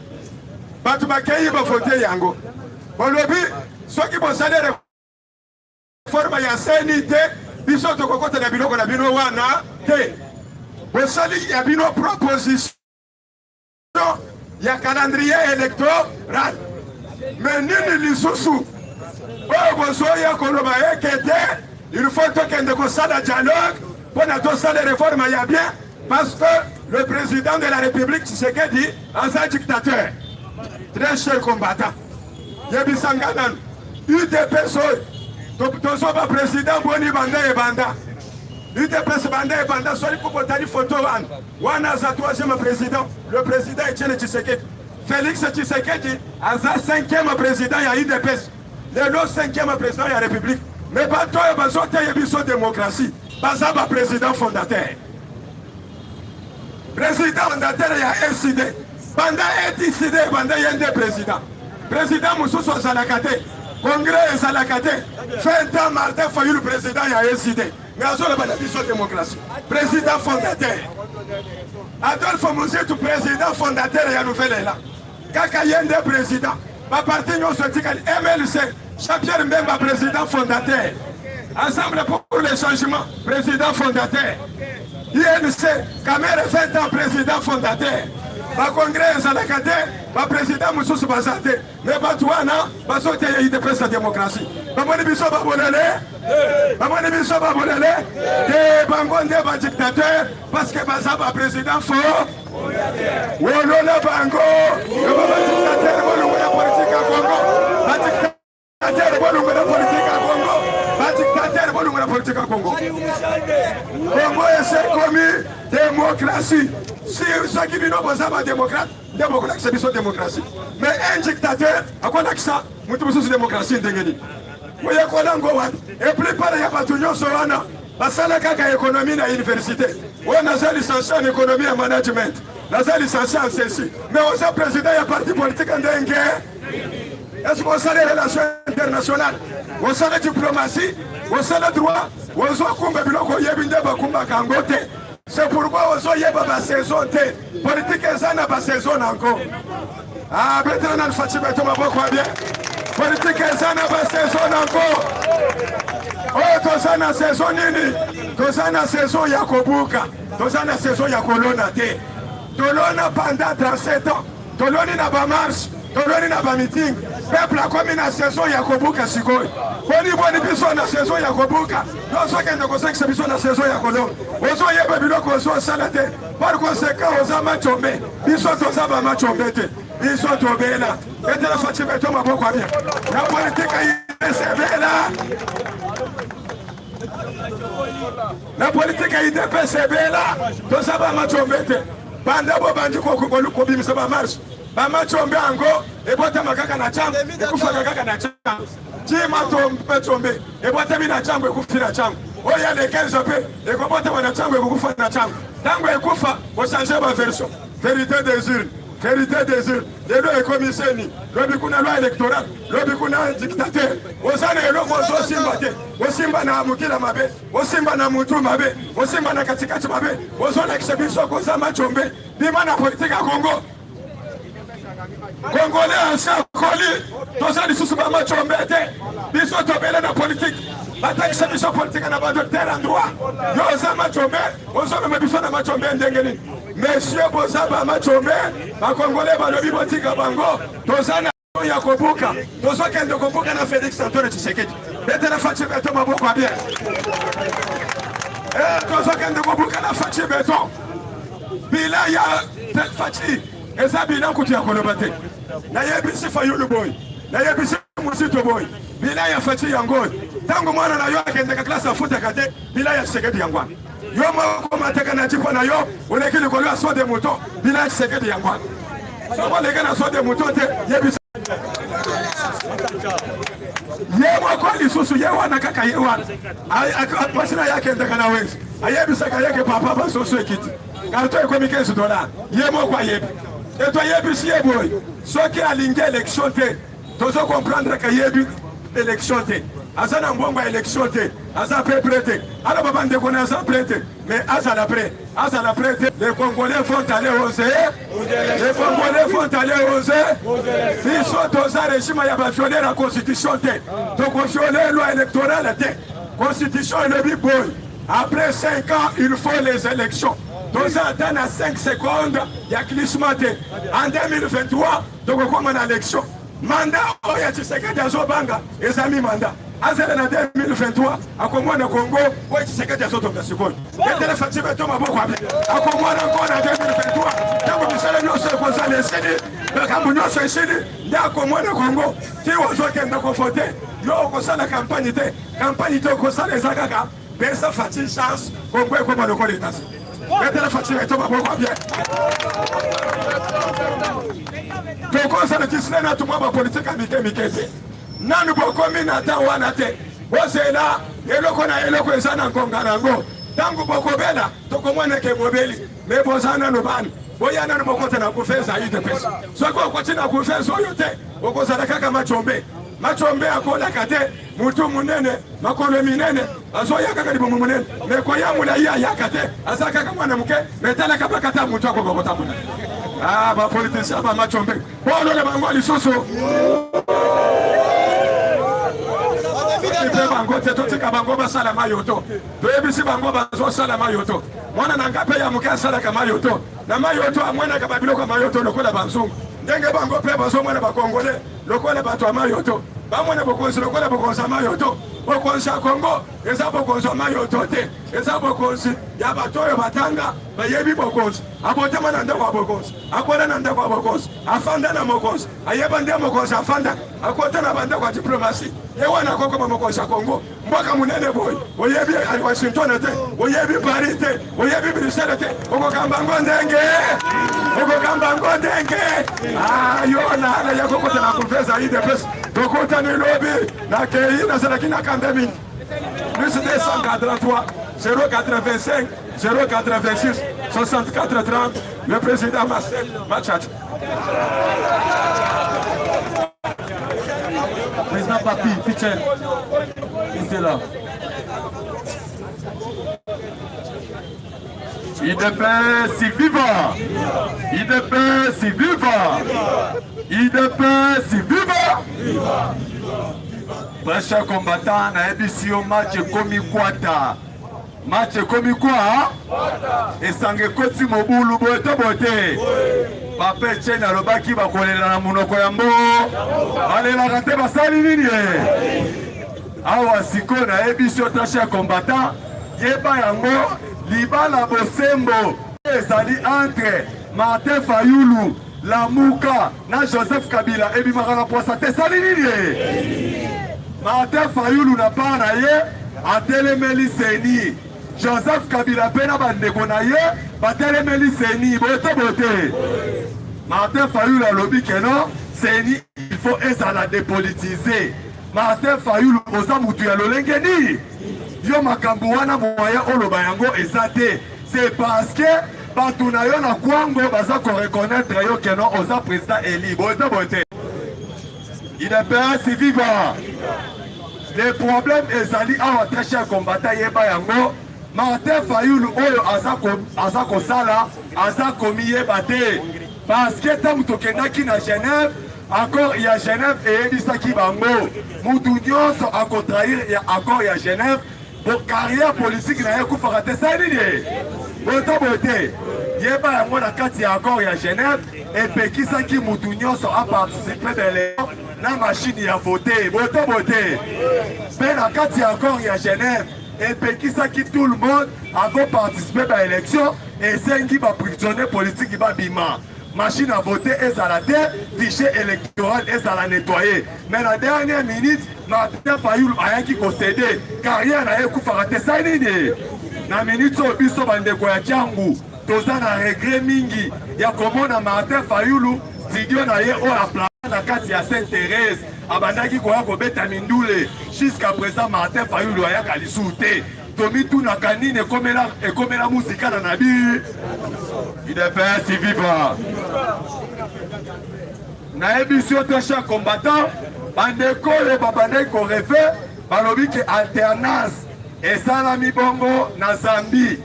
Speaker 1: Batu bakeyi ba voter yango. Bolobi soki bosale forma ya CNT biso tokokota na biloko na bino wana te bosali ya bino proposition ya calendrier électoral mais nini lisusu oyo bozoya koloba ekete
Speaker 7: il faut que ça le dialogue pour que ça les réformes aillent bien parce que le président de la République Tshisekedi est un dictateur. Très cher combattant. Yebisanganan, UDPS, Tozo va président Boni Banda et Banda. UDPS Banda et Banda, soit pour porter photo. Wana za troisième président, le président Etienne Tshisekedi. Félix Tshisekedi, Aza cinquième président, il y a UDPS. Le 5e président de la République. Mais pas toi, il y a une démocratie. Baza va président fondateur. Président fondateur, il y a SID. Banda est décidé, Banda il y a un président. Président Moussous Zalakate. Congrès Zalakate. 20 ans, Martin Fayou, le président, il y a SID. Mais à ce moment-là, il y a une démocratie. Président fondateur. Adolphe Moussou, président fondateur, il y a une nouvelle là. Kaka Yende président. Ma parti nous se dit MLC, Jean-Pierre Mbemba, président fondateur. Ensemble pour les changements, président fondateur. INC, Kamere 20 ans, président fondateur. Ma congrès Zalakate, ma président Moussous Bazate. Mais Batouana, Basote Yidepes la démocratie. Mamoni Bisso Babolele, Mamoni Bisso Babolele, des Bangonde ba dictateur, parce que Bazaba président fort. Wolola Bango, le Baba dictateur, Wolola politique à Congo. Dictateur, Wolola politique à Congo. Dictateur, Wolola politique à Congo. Congo est commis démocratie. Si ceux qui vivent dans la démocratie, c'est une démocratie. Mais un dictateur, à quoi ça? Nous sommes une démocratie. Et plus par il y a pas toujours ce qu'on parce que l'économie à l'université. On a licencié en économie et management. On a licencié en ceci. Mais on a président et parti politique en dingue. Est-ce qu'on sait les relations internationales? On sait la diplomatie? On sait le droit? On sait que c'est pourquoi on a une saison. Politique est une saison encore. Ah, maintenant, on a fait bien. Politique est une saison encore. Oh, tozana saison nini? Tozana saison ya kobuka. Tozana saison ya kolona te. Tolona pendant 37 ans. Toloni na ba marche. Toloni na ba meeting. Peuple a comme na saison ya kobuka sikoi. Boni biso na saison ya kobuka. Lorsque on conseille que biso na saison ya kolona. Ozo yeba biloko ozo salate. Par conséquent, ozo machombe. Biso tozaba machombe te. Biso tobela. Et de la fatigue to maboko bien. La politique est sévère. La politique a été percevée là. Tout ça va m'attendre. Banda bo bandi ko bimisa ba marche. Ba machombe ango e bota makaka na chambo e kufa kaka na chambo. Ti matombe chombe e bota mi na chambo e kufa na chambo. Oya le 15 pe e ko bota na chambo e kufa na chambo. Tango e kufa o changer ba version. Vérité des urnes. Vérité des urnes. Les lois et commissaires, le bikuna loi électorale, le bikuna dictateur. Osane elo kozo simbate. Osimba na mukila mabe, osimba na mutu mabe, osimba na katikati mabe, ozona kisebiso koza machombe. Bima na politique à Congo. Congolais ancien coli, toza lisusu ba machombe te. Biso tobele na politique. Bata kisebiso politique na ba docteur en droit. Yo za machombe, ozona mebiso na machombe ndengeni. Monsieur Bozaba Machombe, ma Congolais balobi botika bango, tozana ya kobuka, tozo kende kobuka na Félix Antoine Tshisekedi. Bete na Fachi Beton maboko bien. Tozo kende kobuka na Fachi Beton. Bila ya Fachi, eza bila kuti ya kolobate. Na yebisi Fayulu boy, na yebisi Musito boy. Bila ya Fachi yango. Tangu mwana na yo akende ka classe afuta kate, bila ya Tshisekedi yangwa. Yo moko mateka na tipo na yo olekili ko lo so de moto bila Tshisekedi yangwa so ko leka na so de moto te yebisa ye moko lisusu ye wana kaka ye wana pasina yake ndeka na wenzi ayebisa ka yake papa ba so so ekiti karto e komi $15 ye moko ayebi et to yebisi ye boy so ki alinge election te to so comprendre ka yebi election te Azana mbongo élection te, aza prêté. Alors baba ndeko na aza prêté, mais aza la prêté. Les Congolais vont aller oser. Les Congolais vont aller oser. Ils sont aux régime ya ba violer la constitution te. Donc on violer loi électorale te. Constitution est le big boy. Après 5 ans, il faut les élections. Donc ça attend à 5 secondes, il y a glissement te. En 2023, donc on commence l'élection. Mandat oya Tshisekedi azobanga ezami mandat. azele na 2023 akomwana Congo oyo Tshisekedi azotonga sikoyo etele Fatima to maboko abe akomwana ngo na 2023 tango misala nyonso ekozala esili makambo nyonso esili nde akomwana Congo ti ozokenda kovote yo okosala campagne te okosala eza kaka pesa Fatima chance Congo ekoma lokola etasi etele Fatima to maboko abe tokosala tisile na tumwa bapolitike mike te nanu bokomi na ta wana te osela eloko na eloko eza na nkonga nango ntango bokobela tokomwaneke bobeli me boza nanu bani boya nanu bokota na kufeza UDPS soki okoti na kufeza oyo te okozala kaka machombe akolaka te mutu munene makolo minene azoya kaka libomo munene me koya mulai ayaka te aza kaka mwana muke metalaka bakata mutu akokokota munene bapolitisien bamachombe bolole bango lisusu bango te totika bango basala mayoto toyebisi bango bazosala mayoto mwana na ngape ya muke asalaka mayoto na mayoto amwenaka babiloko mayoto lokola banzungu ndenge bango mpe bazomwana bakongole lokola bato ya mayoto bamwana bokonzi lokola bokonzi ya mayoto bokonzi ya Congo eza bokonzi ya mayoto te eza bokonzi ya bato oyo batanga bayebi bokonzi abotama na ndako ya bokonzi akwela na ndako ya bokonzi afanda na mokonzi ayeba nde mokonzi afanda akota na bandako ya diplomasi ye wana akokoma mokonzi ya Congo mboka munene boye oyebi Washington te oyebi Paris te oyebi Bruxelles te okokamba ngo ndenge yo nana ya kokota na kufeza UDPS tokota ni lobi na kei na zalaki na kambe mingi plus 283 085 086 64 30 le président Marcel Machachi.
Speaker 1: Président Papi, Pichel, c'est là. IDPS viva! IDPS viva! IDPS viva! Prêcheur combattant, na ebisio match komi kwata. Match komi kwa? Esange koti mobulu bote. Papa Etienne alobaki bakolela na munoko ya mbo. Balela te basali nini awa siko na ebisio prêcheur combattant yeba yango libala bosembo ezali entre Martin Fayulu Lamuka na Joseph Kabila ebimaka na posa te sali nini Martin Fayulu na part na ye atelemeli seni Joseph Kabila pe na bandeko na ye batelemeli seni bote Martin Fayulu alobi keno seni il faut ezala dépolitiser Martin Fayulu oza mutu ya lolenge ni yo makambo wana moya oloba yango eza te c'est parce que bato na yo na kwango baza ko reconnaître yo keno oza président eli bote IDPS viva le problème ezali awa très cher combattant yeba yango Martin Fayulu oyo aza kosala aza komi yeba te parce que tango tokendaki na Genève accord ya Genève eyebisaki bango mutu nyonso akotrahir ya accord ya Genève pour carrière politique na ye kufaka te sali bote yeba yango na kati ya accord ya Genève epekisaki mutu nyonso aparticipe na élection na machine ya vote bote mpe na kati ya accord ya Genève epekisaki tout le monde akoparticipe na élection esengi baprisonnier politique babima machine à voter ezala te fichier électoral ezala nettoyé mais la dernière minute Martin Fayulu ayaki kosede carrière na ye kufaka te sali nini na minute oyo biso bandeko ya Kiangu toza na regret mingi ya komona Martin Fayulu studio na ye oyo aplace na kati ya Sainte-Thérèse abandaki koya kobeta mindule jusqu'à présent Martin Fayulu ayaka lisusu te tomitunaka nini ekomela muzika na nabi IDPS viva na ebisio te cher combattant bandeko oyo babandaki korefe balobi ke alternance esalami bongo na Zambie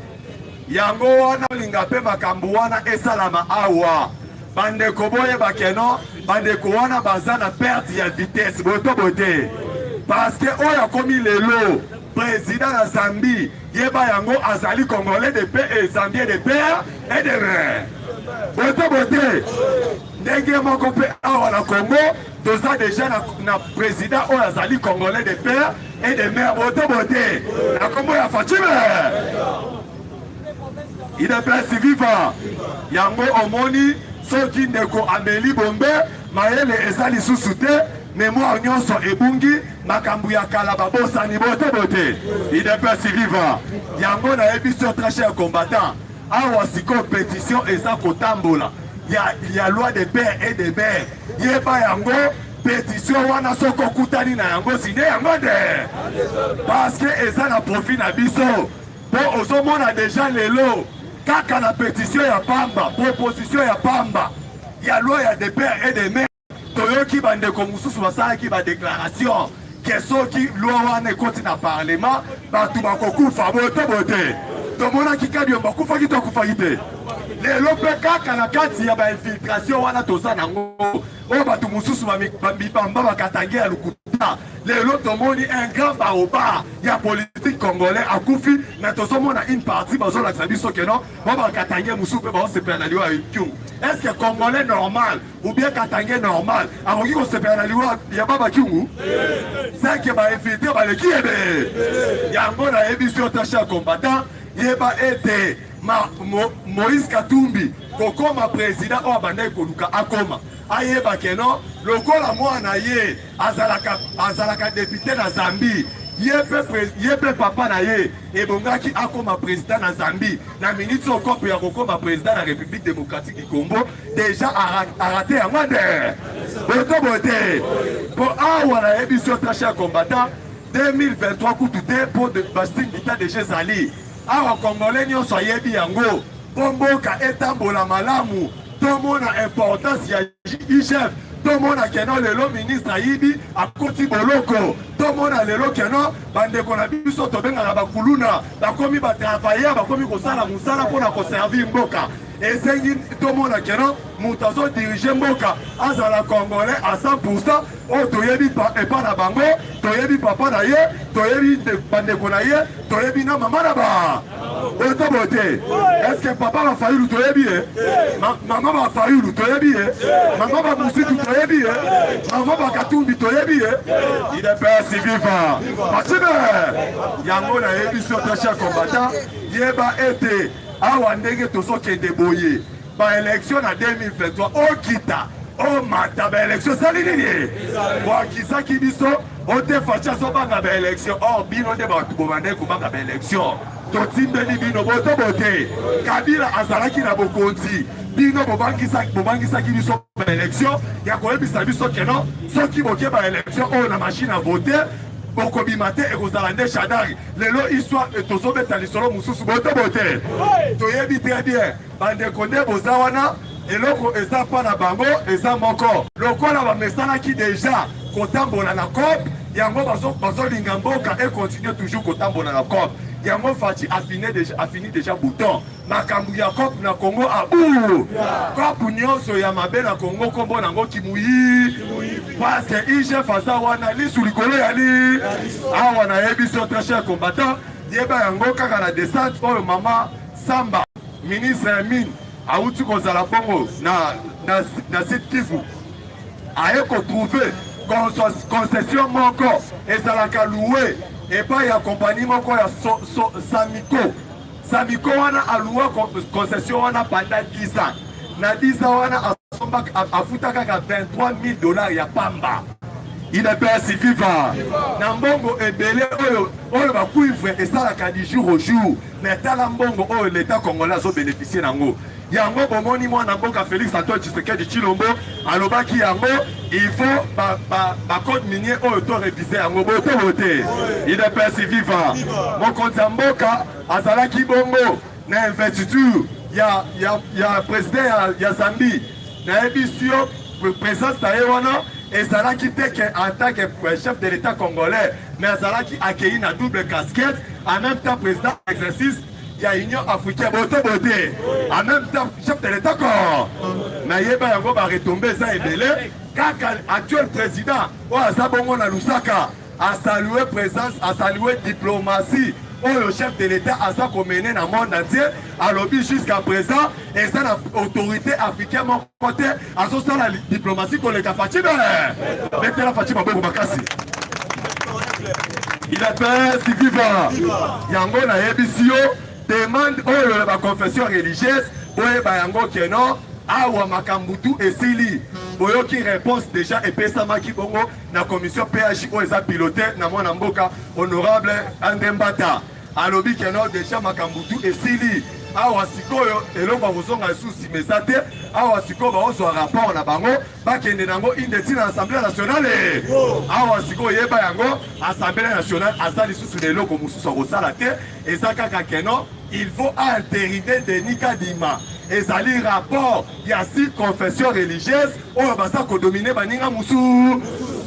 Speaker 1: yango wana olinga mpe makambo wana esalama awa bandeko boyeba keno bandeko wana baza na perte ya vitesse bote parce que oyo akomi lelo président na Zambie yeba yango azali congolais de paix et zambien de père et de mère bote
Speaker 7: ndenge moko mpe awa na Congo toza déjà na président oyo azali congolais de père et de mère bote na kombo ya Fatime idepesi viva yango omoni soki ndeko Amélie Bombe mayele eza lisusu te mémoire nyonso ebungi makambo ya kala babosani bote idepesi viva yango nayebi so très cher combattant awa siko pétition eza kotambola ya loi de père et de mère yeba yango pétition wana soko kutani na yango sine yango de parce que eza na profit na biso po ozomona déjà lelo kaka na pétition ya pamba proposition ya pamba ya loi ya de père et de mère toyoki bandeko mosusu basalaki badéclaration ke soki loi wana ekoti na parlement bato bakokufa bote tomonaki kadio bakufaki to akufaki te lelo mpe kaka na kati ya bainfiltration wana toza nango oyo bato mosusu bamibamba bakatange ya lukuta lelo tomoni un grand baoba ya politique congolais akufi na tozomona une partie bazolakisa biso keno bo bakatange mosusu mpe baosepela na liwa ya kyungu est ce que congolais normal ou bien katange normal akoki kosepela na liwa ya baba kyungu seke bainfiltre baleki ebe yango nayebi so tache ya combattant yeba ete Moïse Katumbi kokoma président oyo abandaki koluka akoma ayeba keno lokola mwana ye azalaka député na Zambie ye pe papa na ye ebongaki akoma président na Zambie na minute okopo ya kokoma président na République démocratique du Congo déjà arate yango nde bote po awa nayebi so très cher combattant 2023 kutu te po basting dita deja ezali awa congolais nyonso ayebi yango po mboka etambola malamu tomona importance ya IGF tomona keno lelo ministre ayibi akoti boloko tomona lelo keno bandeko na biso tobengaka bakuluna bakomi batravailleur bakomi kosala mosala mpona koservir mboka esengi tomona keno moto azodirige mboka azala congolais à 100% oyo toyebi epa na bango toyebi papa na ye toyebi bandeko na ye toyebi na mama na ba otobo te est ce que papa bafayulu toyebi ye mama bafayulu toyebi ye mama bamusitu toyebi ye mama bakatumbi toyebi ye idepesi viva pasibe yango nayebi so très cher combattant yeba ete awa ndenge tozokende boye baélection na 2023 okita omata baélection sali nini boakisaki biso ote faci azobanga baélection or bino nde bato bobandeki kobanga baélection totimbeli bino botobote kabila azalaki na bokonzi bino bobangisaki biso baélection ya koyebisa biso keno soki boke baélection oyo na machine a vote bokobima te ekozala nde shadari lelo histoire tozobeta lisolo mosusu botobote toyebi très bien bandeko nde boza wana eloko eza mpa na bango eza moko lokola bamesanaki deja kotambola na COP yango bazolinga mboka ekontinue toujours kotambola na COP yango faci afini deja bouton makambo ya COP na Congo abu COP nyonso ya mabe na Congo kombo nango kimuyi parce que IGF aza wana lisu likolo ya li awa nayebi so très cher combattant yeba yango kaka na descente oyo mama Samba ministre ya mine auti kozala bongo na Sud Kivu aye kotrouve concession moko ezalaka loué epai ya kompani moko ya Samiko wana aloué concession wana pendant 10 ans na 10 ans wana afuta kaka $23,000 ya pamba idepesi viva na mbongo ebele oyo bakuivre esalaka du jour au jour mais tala mbongo oyo l'état congolais azobénéficie nango yango bomoni mwana mboka Félix Antoine Tshisekedi Tshilombo alobaki yango il faut bacode minier oyo to réviser yango botobote idepesi viva mokonzi ya mboka azalaki bongo na investiture ya président ya Zambie nayebi sio présence na ye wana ezalaki te ke en tant que chef de l'état congolais mais azalaki accueilli na double casquette en même temps président exercice ya union africaine botobote en même temps chef de l'état corps nayeba yango baretombe eza ebele kaka actuel président oyo aza bongo na Lusaka asalué présence asalué diplomatie
Speaker 1: le chef de l'État a ça mené dans le monde entier, à lobby jusqu'à présent, et ça l'autorité africaine, mon côté, à ce la diplomatie qu'on les a fait. Mettez la Fatima Bobo Bakassi. Il a peur si viva. Yango na ebisio demande la confession religieuse, oye bayango keno, awa makambutu esili. Boyo qui réponse déjà et pesama ki bongo na commission PHI o eza piloté na mwana mboka honorable André Mbata. Alobi keno déjà makambutu esili. Awa sikoyo elongo bozonga susi mesate awa sikoyo bazwa rapport na bango bakende nango indeti na Assemblée nationale. Awa sikoyo yeba yango Assemblée nationale azali susu de loko mususu kosala te ezaka kakeno il faut entériner Denis Kadima. Ezali rapport ya si confession religieuse oyo basa ko dominer baninga musu.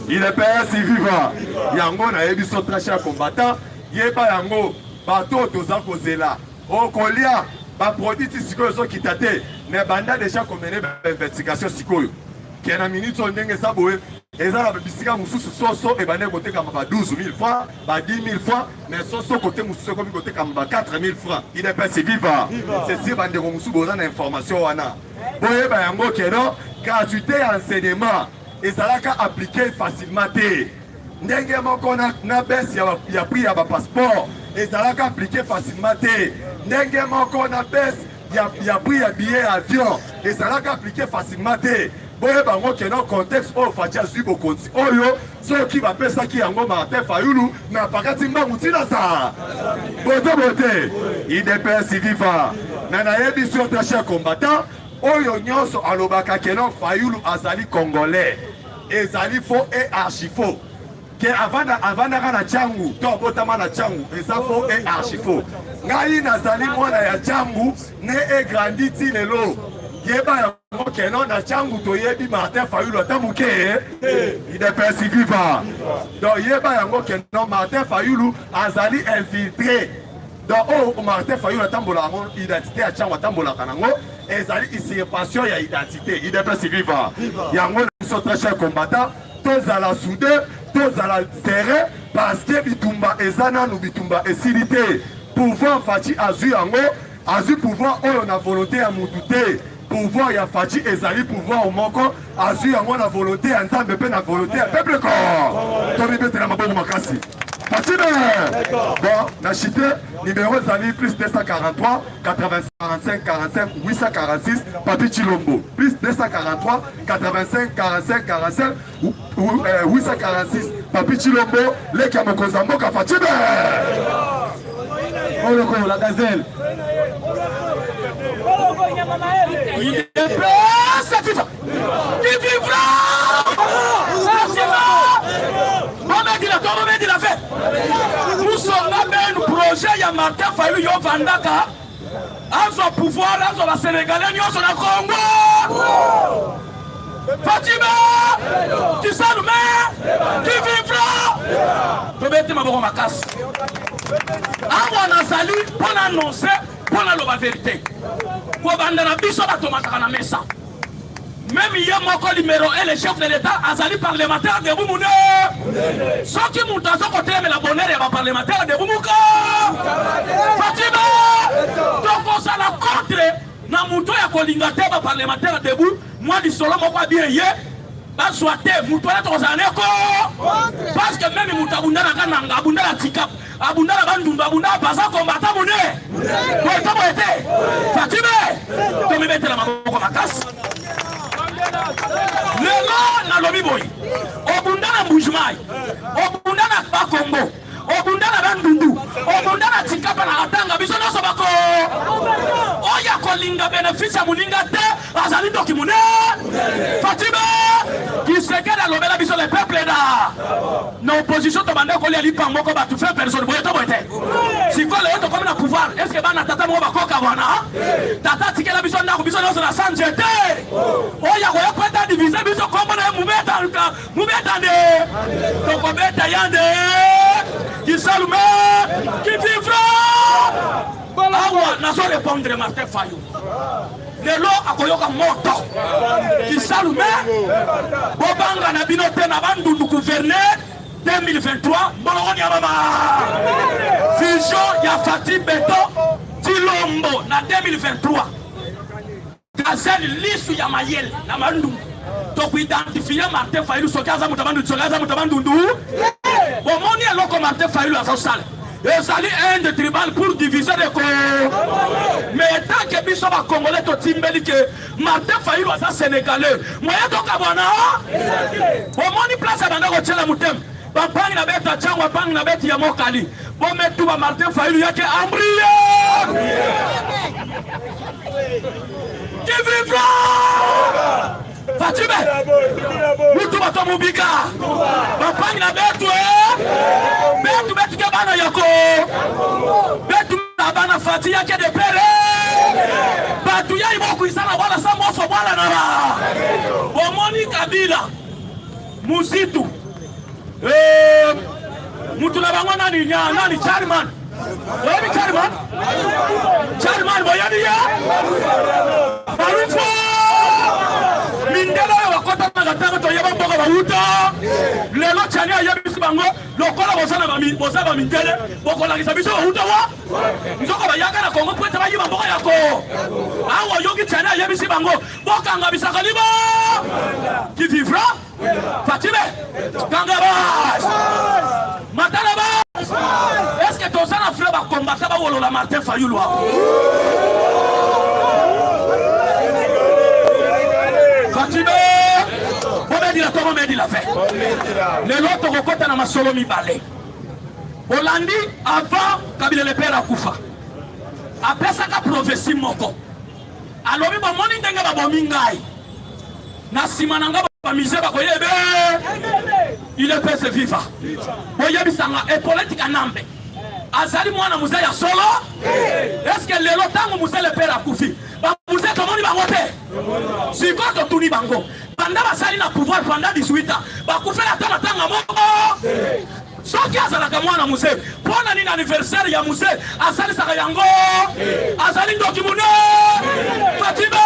Speaker 1: Il est père si vivant. Yango na yebi so traché combattant yeba yango bato toza kozela. Okolia ba produit sikoyo so kitate ne banda déjà commené investigation sikoyo. Kena minute ndenge sa boye ezala bisika mususu soso e bande côté comme ba 12000 francs, ba 10000 francs, mais soso côté mususu comme côté comme ba 4000 francs. Il est pas si vivant. C'est si bande ko mususu bozana information wana. Boye ba yango keno gratuité enseignement ezala ka appliquer facilement te. Ndenge moko na bese ya prix ya ba passeport ezala ka appliquer facilement te. Ndenge moko na bese ya prix ya billet avion ezala ka appliquer facilement te. Boye bango keno contexte o fatia zubo konti oyo so ki ba pesa ki yango Martin Fayulu na pakati mbangu tina sa bote IDPS viva na yebi sur traché combattant oyo nyonso alobaka keno Fayulu azali congolais ezali faux et archi faux que avant na changu to botama na changu eza faux et archi faux ngai nazali mwana ya changu ne e grandi ti lelo yeba yango keno na changu toyebi Martin Fayulu atamuke il est persi vivant donc yeba yango keno Martin Fayulu azali infiltré donc oh Martin Fayulu atambola yango identité ya changu atambola kanango ezali usurpation ya identité il est persi vivant yango so très cher combattant tozala soudé tozala serré parce que bitumba ezana no bitumba esilité pouvoir faci azu yango azu pouvoir oyo na volonté ya mutu te pouvoir ya faci ezali pouvoir moko azu yango na volonté ya nzambe pe na volonté ya peuple ko tomi betela mabongo makasi faci bon na chité numéro ezali plus 243 85 45 45 846 Papi Chilombo plus 243 85 45 45 846 Papi Chilombo leki ya mokonza mboka faci Oloko la gazelle. Il est prêt, ça vivra. Qui vivra. On la fait. Nous sommes un projet, il y a Martin Fayulu, Yo Vandaka. Azo pouvoir, azo la Sénégalais, Yo sur la Congo. Fatima, qui s'allume, qui vivra. Tobete Maboro Makas. Awa nazali pour annoncer pour la vérité. Pour banda na biso batomaka na mesa. Même hier moko numéro 1 le chef de l'État azali parlementaire de Bumune. Soki mutazo côté mais la bonheur ya parlementaire de Bumuka. Fatima. Donc on s'ala contre na muto ya kolinga te ba parlementaire de Bu. Moi di solo moko bien hier. Baswate muto ya tozane ko. Parce que même mutabunda na kananga abunda la tikap. Abunda la bandumba abunda basa combattant mune. Ko tabo ete. Fatima. To me mettre la maboko makasi. Lelo na lobi boy. Obunda na Mbujimai. Obunda na Bakongo. Obunda na Bandundu. Obunda na Tikapa na Atanga biso no sobako. Oya kolinga bénéfice ya muninga te azali doki mune. Fatima qui se queda lobela biso le peuple da. Na opposition to banda ko li ali pamoko ba tout faire personne boye to boyete. Si ko le to comme na pouvoir est-ce que bana tata mo ba koka bwana? Tata tikela biso na ko biso no na sanjete. Oya ko ya kwenda diviser biso kombo na mubeta de. To ko beta yande. Qui s'allume, qui vivra. Awa n'a pas répondre Martin Fayulu. Lelo akoyoka moto. Qui s'allume. Bobanga na binote na bandundu gouverneur.
Speaker 2: 2023 bolongo ya mama vision ya Fati Beto Tilombo na 2023 gazelle lisu ya mayele na mandu to identifier Martin Fayulu sokaza mutabandu bomoni eloko Martin Fayulu asosala ezali un tribal pour diviser les Congolais mais tant que biso ba Congolais to timbeli que Martin Fayulu asa Sénégalais moya to kabwana bomoni place banda ko tshela mutem bapangi na beta changwa pangi na beti ya mokali bometu ba Martin Fayulu yake ambriye qui vivra Fatime mutu bato mubika bapangi na betu betu ke bana yako betu na bana Fati yake de pere batu ya imoku isana wala sa mofo wala na ba bomoni Kabila muzitu mutu na bango nani Charman Boyabi Charman boyabi ya Marufo Mindelo ya wakota magatanga to yaba mboga bauta lelo chani ya yabisi bango lokola bozana mindele bokola kisabiso bauta wa nzoko bayaka na Kongo pwete bayiba mboga yako awo yogi chani ya yabisi bango bokanga bisaka liba qui vivra Fatime Kangabas Matalaba est-ce que ton sang a fait ba combattre ba wolo la Martin Fayulu Fatime Bomedi la fait les autres rekota na masolo mibale Olandi avant Kabila le père akufa apesa ka prophétie moko alobi ba moni ndenga ba bomingai na simananga ba mise ba koyebe il est pèse viva boyebi sanga et politique anambe azali mwana muze ya solo est-ce que lelo tango muze le père akufi ba muze to moni bango te siko to tuni bango banda basali na pouvoir pendant 18 ans ba kufela tana tanga moko soki azalaka mwana muze pona nini anniversaire ya muze asali saka yango azali ndoki mune Fatime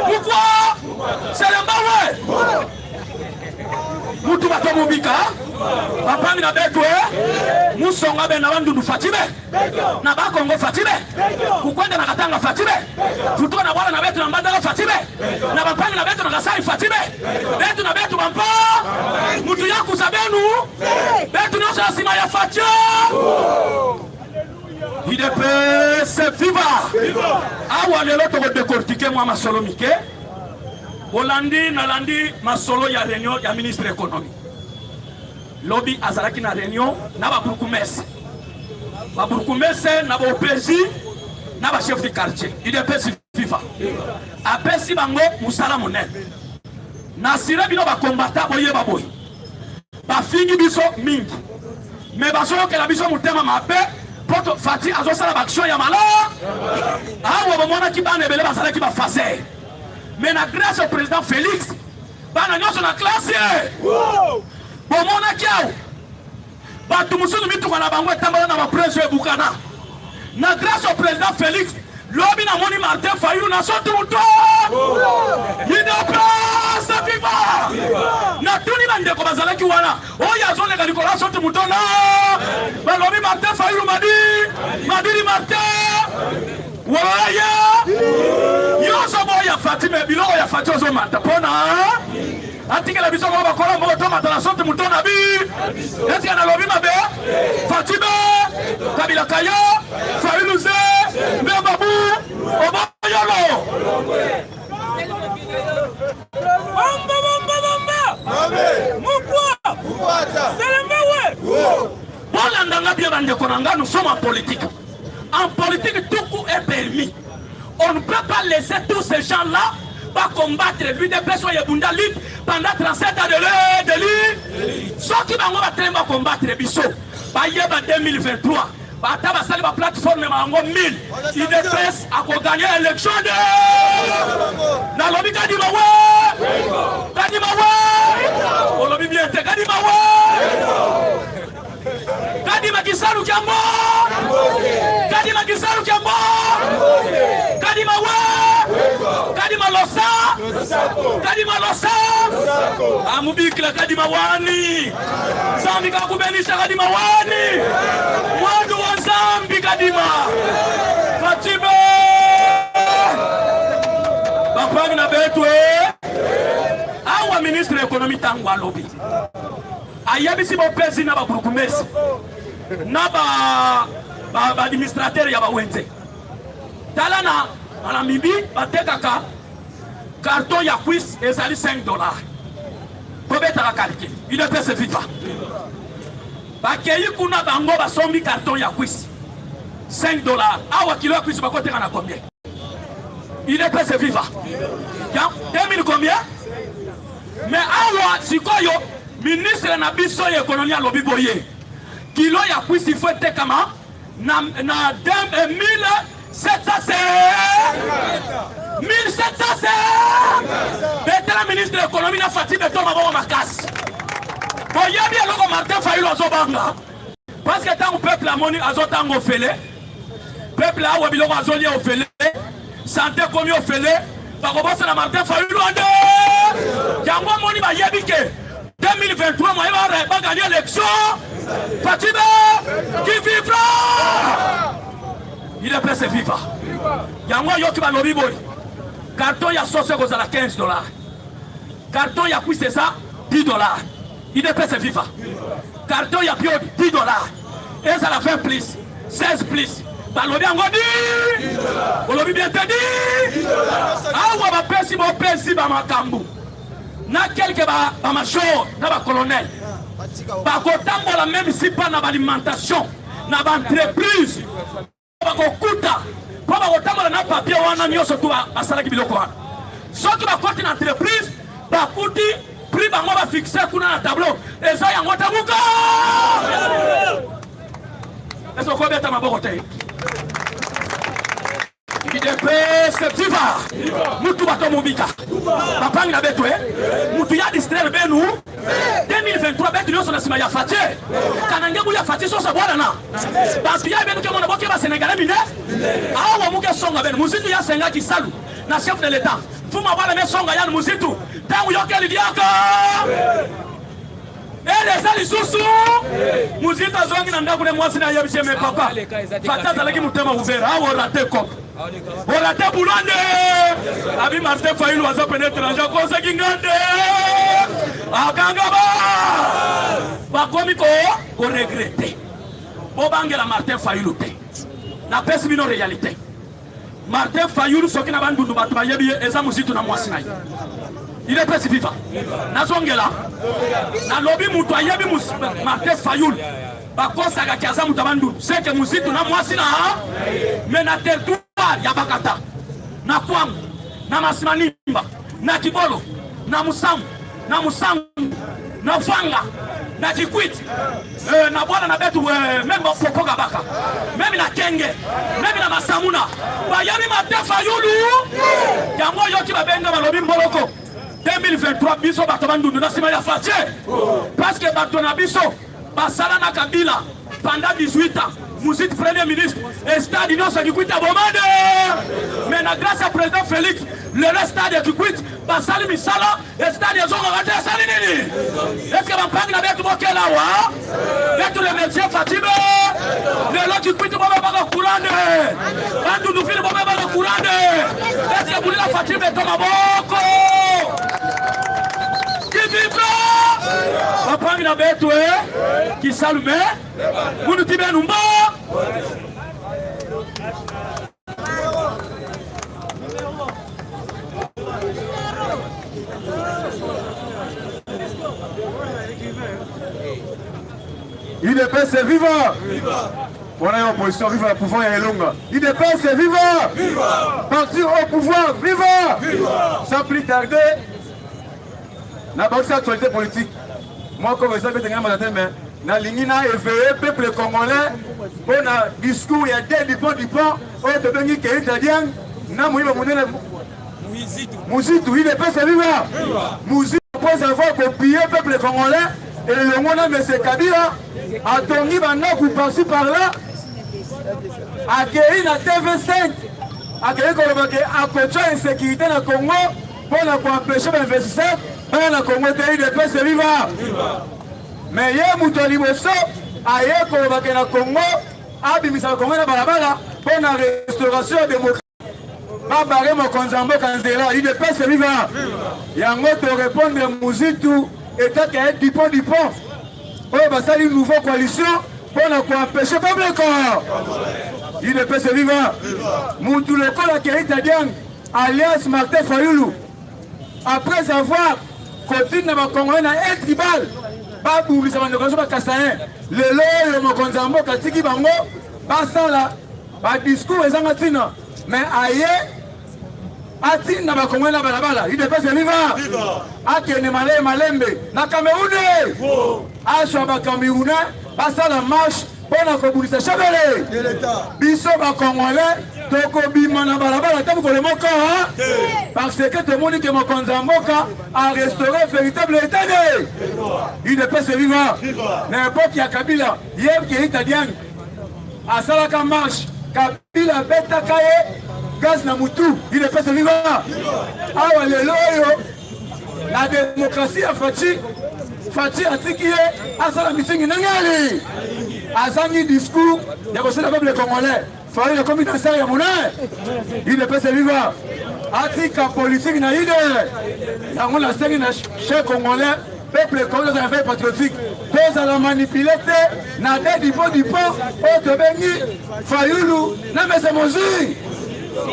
Speaker 2: pourquoi c'est le mawe mutu bato mubika bapangi na betu musonga be na bandundu Fatime na bakongo Fatime kukwenda na katanga Fatime tutoa na wala na betu na mbandala Fatime na bapangi na betu na kasai Fatime betu na betu bampa mutu yaku sabenu betu na sima ya Fatime IDPS viva awa lelo to décortiquer moi masolo mike Olandi nalandi masolo ya réunion ya ministre économie lobby azalaki na réunion na ba burkumese na ba OPJ na ba chef de quartier IDPS FIFA apesi bango musala monene na sire bino ba combattant boye baboy ba fingi biso mingi mais ba solo ke la biso mutema mabe poto Fati azosala ba action ya mala awa ba mona ki bana ebele basala ki ba fazer mais na grâce au président Félix bana nyonso na classe bomona kiao batu mususu mituka na bango etambala na bapreso ebukana na grâce au président Félix lobi na moni Martin Fayulu na sotu muto IDPS viva na tuni bandeko bazalaki wana oyo azoleka likolo sotu muto na balobi Martin Fayulu madiri Martin Waya yoso boya Fatime biloko ya Fati ozo mata pona atikela biso ko bakola mo to mata na sote mutona bi esi ana lobi mabe Fatime Kabila Kayo Fayulu ze Mbabu oboyolo Mukwa Selembewe Bolanda bien bande konanga nous sommes en politique. En politique, tout coup est permis. On ne peut pas laisser tous ces gens-là pas combattre l'UDPS ou Yebunda Ligue pendant 37 ans de lutte. Ceux qui vont combattre les bisous, en 2023, la plateforme de 1000, l'UDPS a gagné l'élection de... Dans le Kadima Kisaru Kiambo Kadima Kisaru Kiambo Kadima we Kadima Losa Kadima Losa amubikila kadima wani zambi kakubenisha kadima wani mwandu wa zambi kadima Fatima bapangi na betwe awa ministre ekonomi tangu alobi ayebisi bopesi na baburukumesi na ba administrateur ya bawente tala na mibi batekaka carton ya quiz ezali $5 kobetaka calcul il peut se vivre bakeyi kuna bango basombi carton ya quiz $5 awa kilo ya quiz bakoteka na combien il peut se vivre 2000 combien mais awa sikoyo ministre na biso ya économie alobi boye kilo ya quiz il faut tekama na 1700 1700 betela ministre de l'économie na Fati beto maboko makasi boyebi eloko Martin Fayulu azobanga parce que tango peuple amoni azotango ofele peuple awa biloko azoli ofele santé komi ofele bakobosa na Martin Fayulu ande yango moni bayebi ke 2023 moye ba gagner élection Fatibe qui vivra il est prêt à vivre yango yoki balobi boy carton ya sauce kozala $15 carton ya quiz c'est ça $10 il est prêt à vivre carton ya piod $10 et ça la fait plus 16 plus balobi yango di balobi bien te di awa bapesi bopesi bamakambu na quelque bamashor na bacolonel bakotambola même si pas na balimentation na baentreprise bakokuta po bakotambola na papier wana nyonso tu basalaki biloko wana soki bakoti na entreprise bakuti prix bango bafixe kuna na tableau eza yango tabuka ezo kobeta maboko te idepese viva mutu bato mobika bapangi na beto mutu ya distraire benu 2023 betu nyonso na nsima ya Fati kanangebu ya Fati sosa bwana na batu ya benu kemona boke ba Sénégalais mine awa muke songa benu muzitu ya senga kisalu na chef de l'état fuma wala me songa ya muzitu tangu yoke lidiaka eleza lisusu muzitu azongi na ndako ne mwasi na yebise me papa Fati azalaki mutema uvera awo rate kope olate bulande abi Martin Fayulu aza pene étranger kosa kingande akanga bakomi ko regrette bobangela Martin Fayulu te na pesi bino réalité Martin Fayulu soki na bandundu bato bayebi eza muzitu na mwasi na ye il est prêt vivant nazongela na lobi mutu ayebi Martin Fayulu bakosaka kiaza mutu bandundu c'est que muzitu na mwasi na mais na territoire ya bakata na kwangu na masimanimba na kibolo na musamu na musangu na fanga na kikwiti na bwana na betu même popoka baka même na kenge même na masamuna bayani Martin Fayulu yango yoki babenga balobi mboloko 2023 biso bato bandundu na sima ya Fati parce que bato na biso basala na Kabila pendant 18 ans Mouzit premier ministre et stade nyonso kikwita bomade mais na grâce à président Félix le stade kikwita basali misala et stade yazonga ngate sali nini est-ce que bapangi na betu bokela wa betu le métier Fatima le lot kikwita baba baka kurande bandu dufili baba baka kurande est-ce que bulila Fatima to maboko bapangi na betu kisalume munu tibe numba
Speaker 3: IDPS viva! Voilà l'opposition, viva le pouvoir et l'onga. IDPS viva! Parti au pouvoir, viva! Sans plus tarder, la bonne actualité politique. Moi, comme vous savez, na lingina éveillé peuple congolais pour un discours il y a des dipons on te bengi que italien na muiba munene muzitu il est pas viva muzitu pose avoir copier peuple congolais et le monde monsieur Kabila a tongi bana ku passer par là accueilli na TV5 accueilli comme que a coacher insécurité na Congo pour empêcher les investisseurs bana Congo te UDPS viva. Mais ye muto liboso aye kolobake na Congo abimisa Congo na balabala pour la restauration démocratique. Babare mokonzi ya mboka nzela UDPS viva. Yango to répondre muzitu état que Dupont oyo basali nouveau coalition pour na koempêcher Pableko. UDPS viva. Mutu lokola Keita Diang alias Martin Fayulu après avoir continué na bakongolais na un tribal babungisa bandeko bakasayen lelo oyo mokonzi ya mboka tiki bango basala badiscours ezanga ntina mais aye atinda bakongolais na balabala UDPS viva. Akende malembe na Cameroun aswa bakamerounais basala marche mpona kobulisa chabele biso bakongolais tokobima na balabala ta mokolo moko parce que tomoni ke mokonzi ya mboka a restauré véritable état de UDPS viva. Na époque ya Kabila ye Keita Diang asalaka marche Kabila betaka ye gaz na mutu UDPS viva. Awa lelo oyo la démocratie ya Faci atiki ye asala misingi nangeli azangi discours ya kosala peuple congolais fari ya komi na sari ya mona UDPS viva. Atika politique na ide yango na sengi na chef congolais peuple congolais na veille patriotique tozala manipulé te na de dipo oyo tobengi Fayulu na Mese Mozui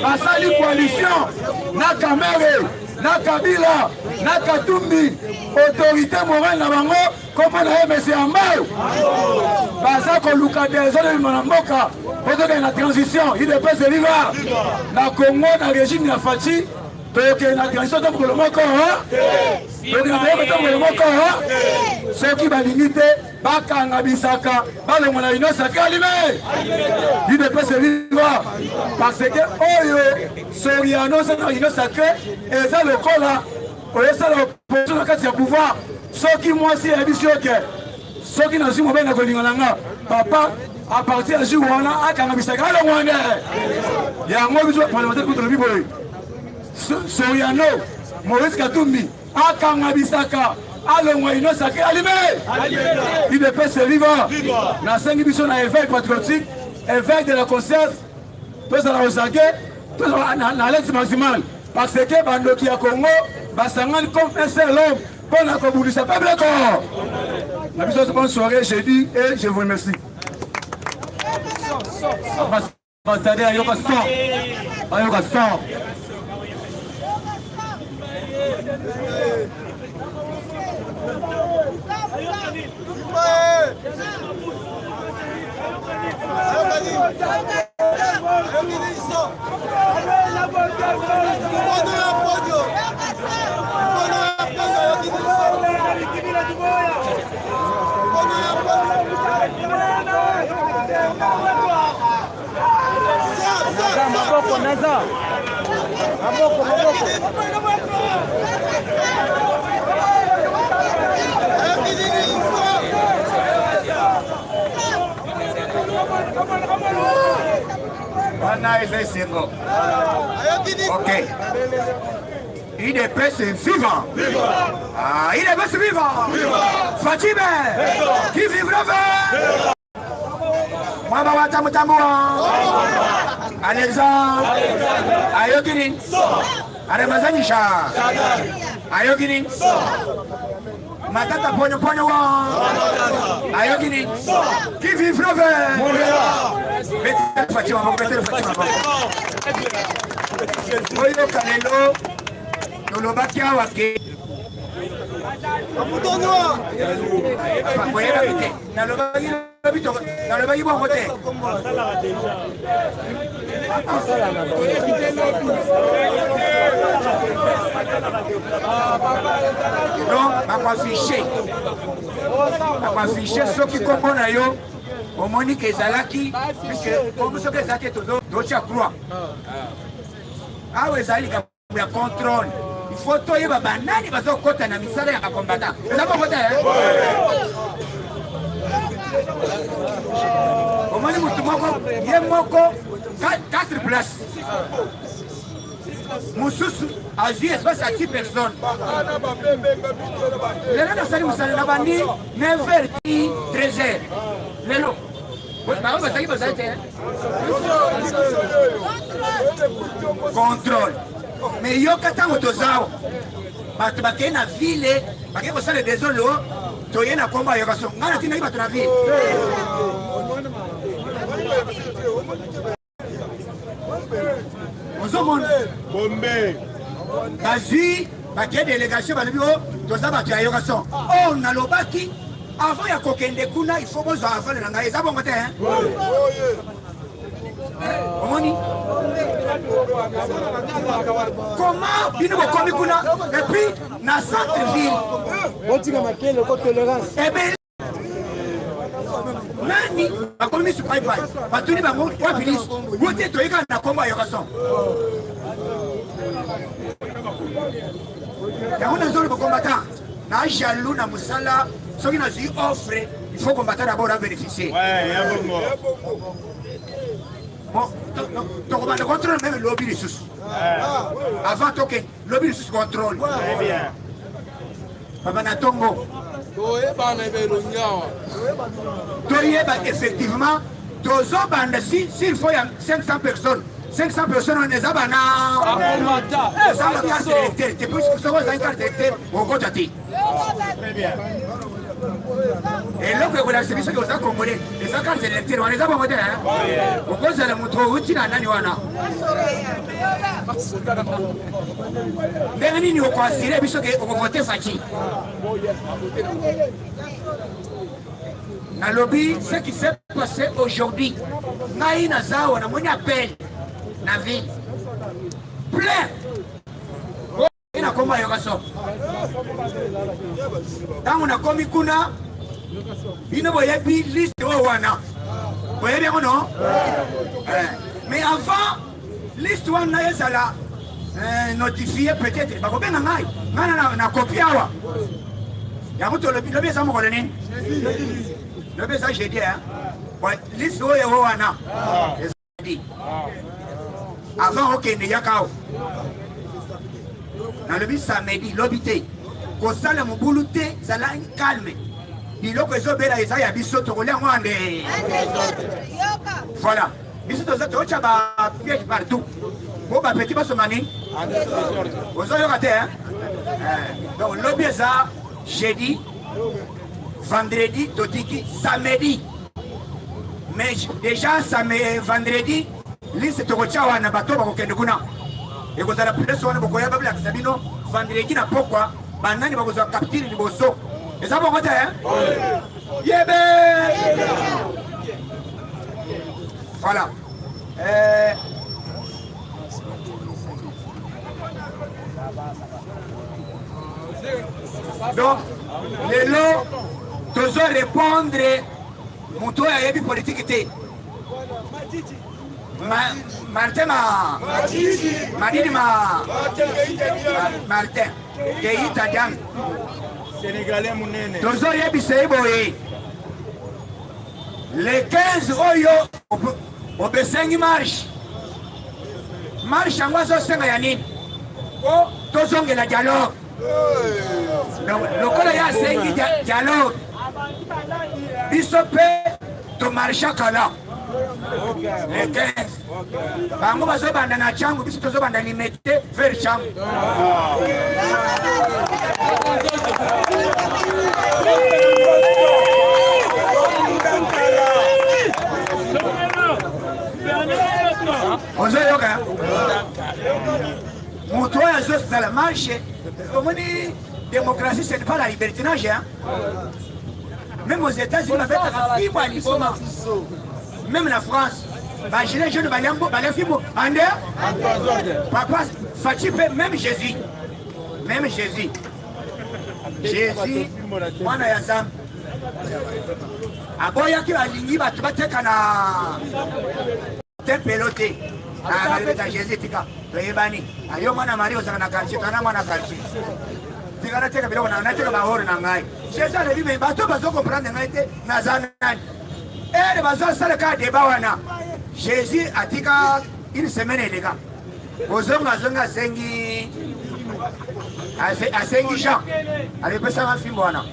Speaker 3: basali coalition na Kamere na Kabila na Katumbi autorité morale na bango kombo na ye Mese Ambayo baza koluka désole na mboka potoke na transition UDPS viva. Na Congo na régime ya Faci toke na transition to mokolo moko soki balingi te bakanga bisaka balongo na union sacré alime UDPS viva. Parce que oyo Soriano c'est na union sacré eza lokola oyesala opposition na kati ya pouvoir soki mwasi yebisi oke soki nazwi mobenga kolinga na nga papa à partir du jour où on a akanga bisaka alongo ane yango biso parlementaire contre le biboy Soriano Maurice Katumbi akanga bisaka alongo union sacré alime UDPS viva. Na sengi biso na éveil patriotique éveil de la conscience tozala osake tozala na l'aide maximale parce que bandoki ya Congo basangani comme un seul homme pour la kobulisa peuple corps. Na biso bonne soirée jeudi et je vous remercie. Ambassadeur ayoka sort
Speaker 7: Ok. UDPS vivant. UDPS vivant. Fatime. Qui vivra vers. Mwaba watamutambua. Alexandre. Ayogini. Aremazanyisha. Ayogini. Matata ponyo ponyo wa. Ayogini. Qui vivra vers. Mettez Fatima, mettez Fatima. Oyo Kalelo. Nolobaki awake.
Speaker 4: Amutonwa.
Speaker 7: Pakoyela bite. Nalobaki bongo te. Non, bakoafishe soki kombo na yo omoni ke ezalaki puisque kombo soki ezalaki tozotia croix awa ezali likambo ya contrôle. Il faut toyeba banani bazokota na misala ya bakombata eza bongo te omoni mutu moko ye moko 4 places
Speaker 8: mosusu azwi espace à 6 personnes lelo nasali mosala na bandi 9h ti 13h lelo bango bazalaki bazali te contrôle mais yoka ntango tozawa bato bakei na ville bakei kosala desole o toye na kombo ayoka so ngai natindaki bato na ville ozomona bazwi bakei délégation balobi o toza bato ya yoka so o nalobaki avant ya kokende kuna il faut bozwa avale na ngai eza bongo te omoni comment bino bokomi kuna epuis na centre ville ebe nani bakomi misu paipai batuni bango wapilis wote toyika na kombo ayoka son yango nazoli bokombata na jaloux na mosala soki nazwi offre il faut combattre d'abord à bénéficier tokobanda contrôle même lobby lisusu avant toke lobby lisusu contrôle baba na tongo toyeba effectivement tozobanda s'il faut ya 500 personnes 500 personnes on eza bana eza la carte d'électeur te puisque soko eza une carte d'électeur okota te eloko ekolakisa biso ke oza congolais eza carte d'électeur wana eza bongo te okozala moto outi na nani wana ndenge nini okoasire biso ke okovote faci nalobi ce qui s'est passé aujourd'hui ngai naza wana namoni appel na ville plein nakomba yoka so ntango nakomi kuna bino boyebi liste oyo wana boyebi yango no mais avant liste wana ezala notifie peut-être bakobenga ngai ngai na kopi awa yango lobi eza mokolo nini lobi eza jeudi liste oyo wana ezadi avant okende yaka awa nalobi samedi lobi te kosala mobulu te zala calme biloko ezobela eza ya biso tokolia yango ande voilà biso toza totya bapiège partout po bapeti basoma nini ozoyoka te donc lobi eza jeudi vendredi totiki samedi mais déjà vendredi liste tokotya wana bato bakokende kuna ekozala presse wana bokoya babilakisa bino vendredi na pokwa banani bakozwa capture liboso eza bongo te yebe voilà donc lelo tozo répondre moto oyo ayebi politike te Martin Keita Diam Sénégalais munene tozo yebisa eboye le 15 oyo obesengi marche yango azosenga ya nini o tozongela dialogue lokola ye asengi dialogue biso mpe tomarchaka la le 15 bango bazobanda na changu biso tozobanda limete vers changu ozoyoka moto oyo azosala marche omoni démocratie ce n'est pas la libertinage même aux États-Unis babetaka fimbo ya liboma même la France bagile jeune balia fimbo ande papa faci mpe même Jésus mwana ya nzambe aboyaki balingi bato bateka na tempelo te na Jésus tika toyebani ayo mwana Marie ozala na quartier kana mwana quartier tika nateka biloko nateka bahoro na ngai Jésus alebi me bato bazokomprendre ngai te naza nani ere bazosala ka deba wana Jésus atika une semaine eleka kozongazonga asengi Jean alipesa mafimbo wana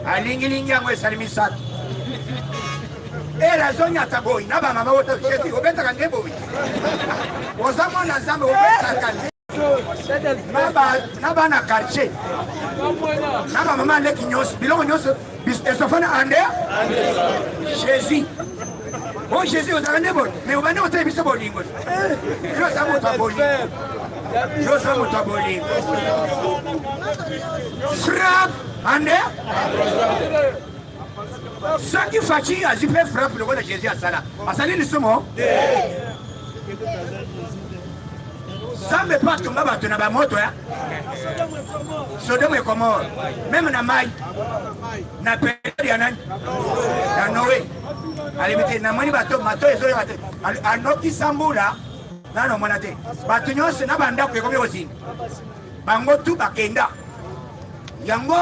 Speaker 8: alingilingi yango esali misato era zonyata boyi na bamama woto jesi obetaka nde boyi oza mwana nzambe obetaka nde na bana quartier na bamama ndeki nyonso biloko nyonso esofana ande jésus o jésus ozaka nde boyi mais obande otali biso bolingo yoza moto ya bolingo yoza moto ya bolingo frappe ande soki faci azwi mpe frappe lokola jésus asali lisumu nzambe mpe atunga bato na bamoto ya sodomu ekomore meme na mai na periode ya nani ya noe alimite namoni bato mato ezoyoka te anokisa mbula nano mona te bato nyonso na bandako ekomi kozina bango tu bakenda yango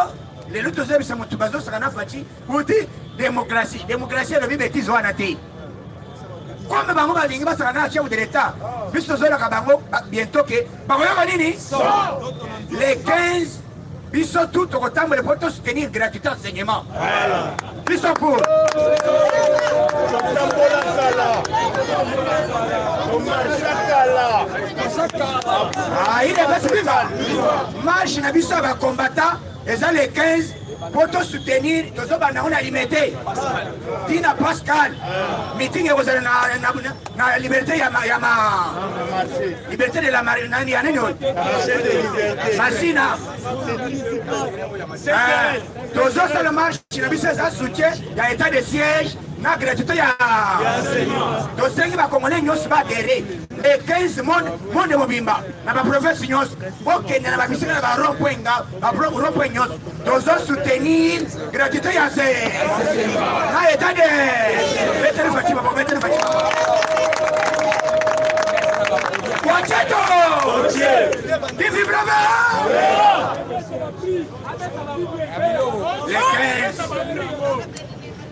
Speaker 8: lelo tozebisa motu bazosaka na faci uti démocratie elobi betise wana te comme bango balingi basaka na chef de l'état biso tozolaka bango bientôt ke bakoyoka nini les 15 biso tout tokotambola po tosoutenir gratuité enseignement biso pour marche na biso ya bacombattant eza les 15 pour te soutenir, tous les gens ont limité. Dina Pascal, meeting est la liberté, liberté de la marionnette, Massina. Tous les gens marchent, il y a un soutien, il y a état de siège, il y a gratuité. Tous les gens qui vont adhérer. Les 15 monde de Mobimba, dans la province, ok, dans la mission, dans la rond-point, tous les soutenir gratuité. Là, état de. Mettez le Fatima. Vive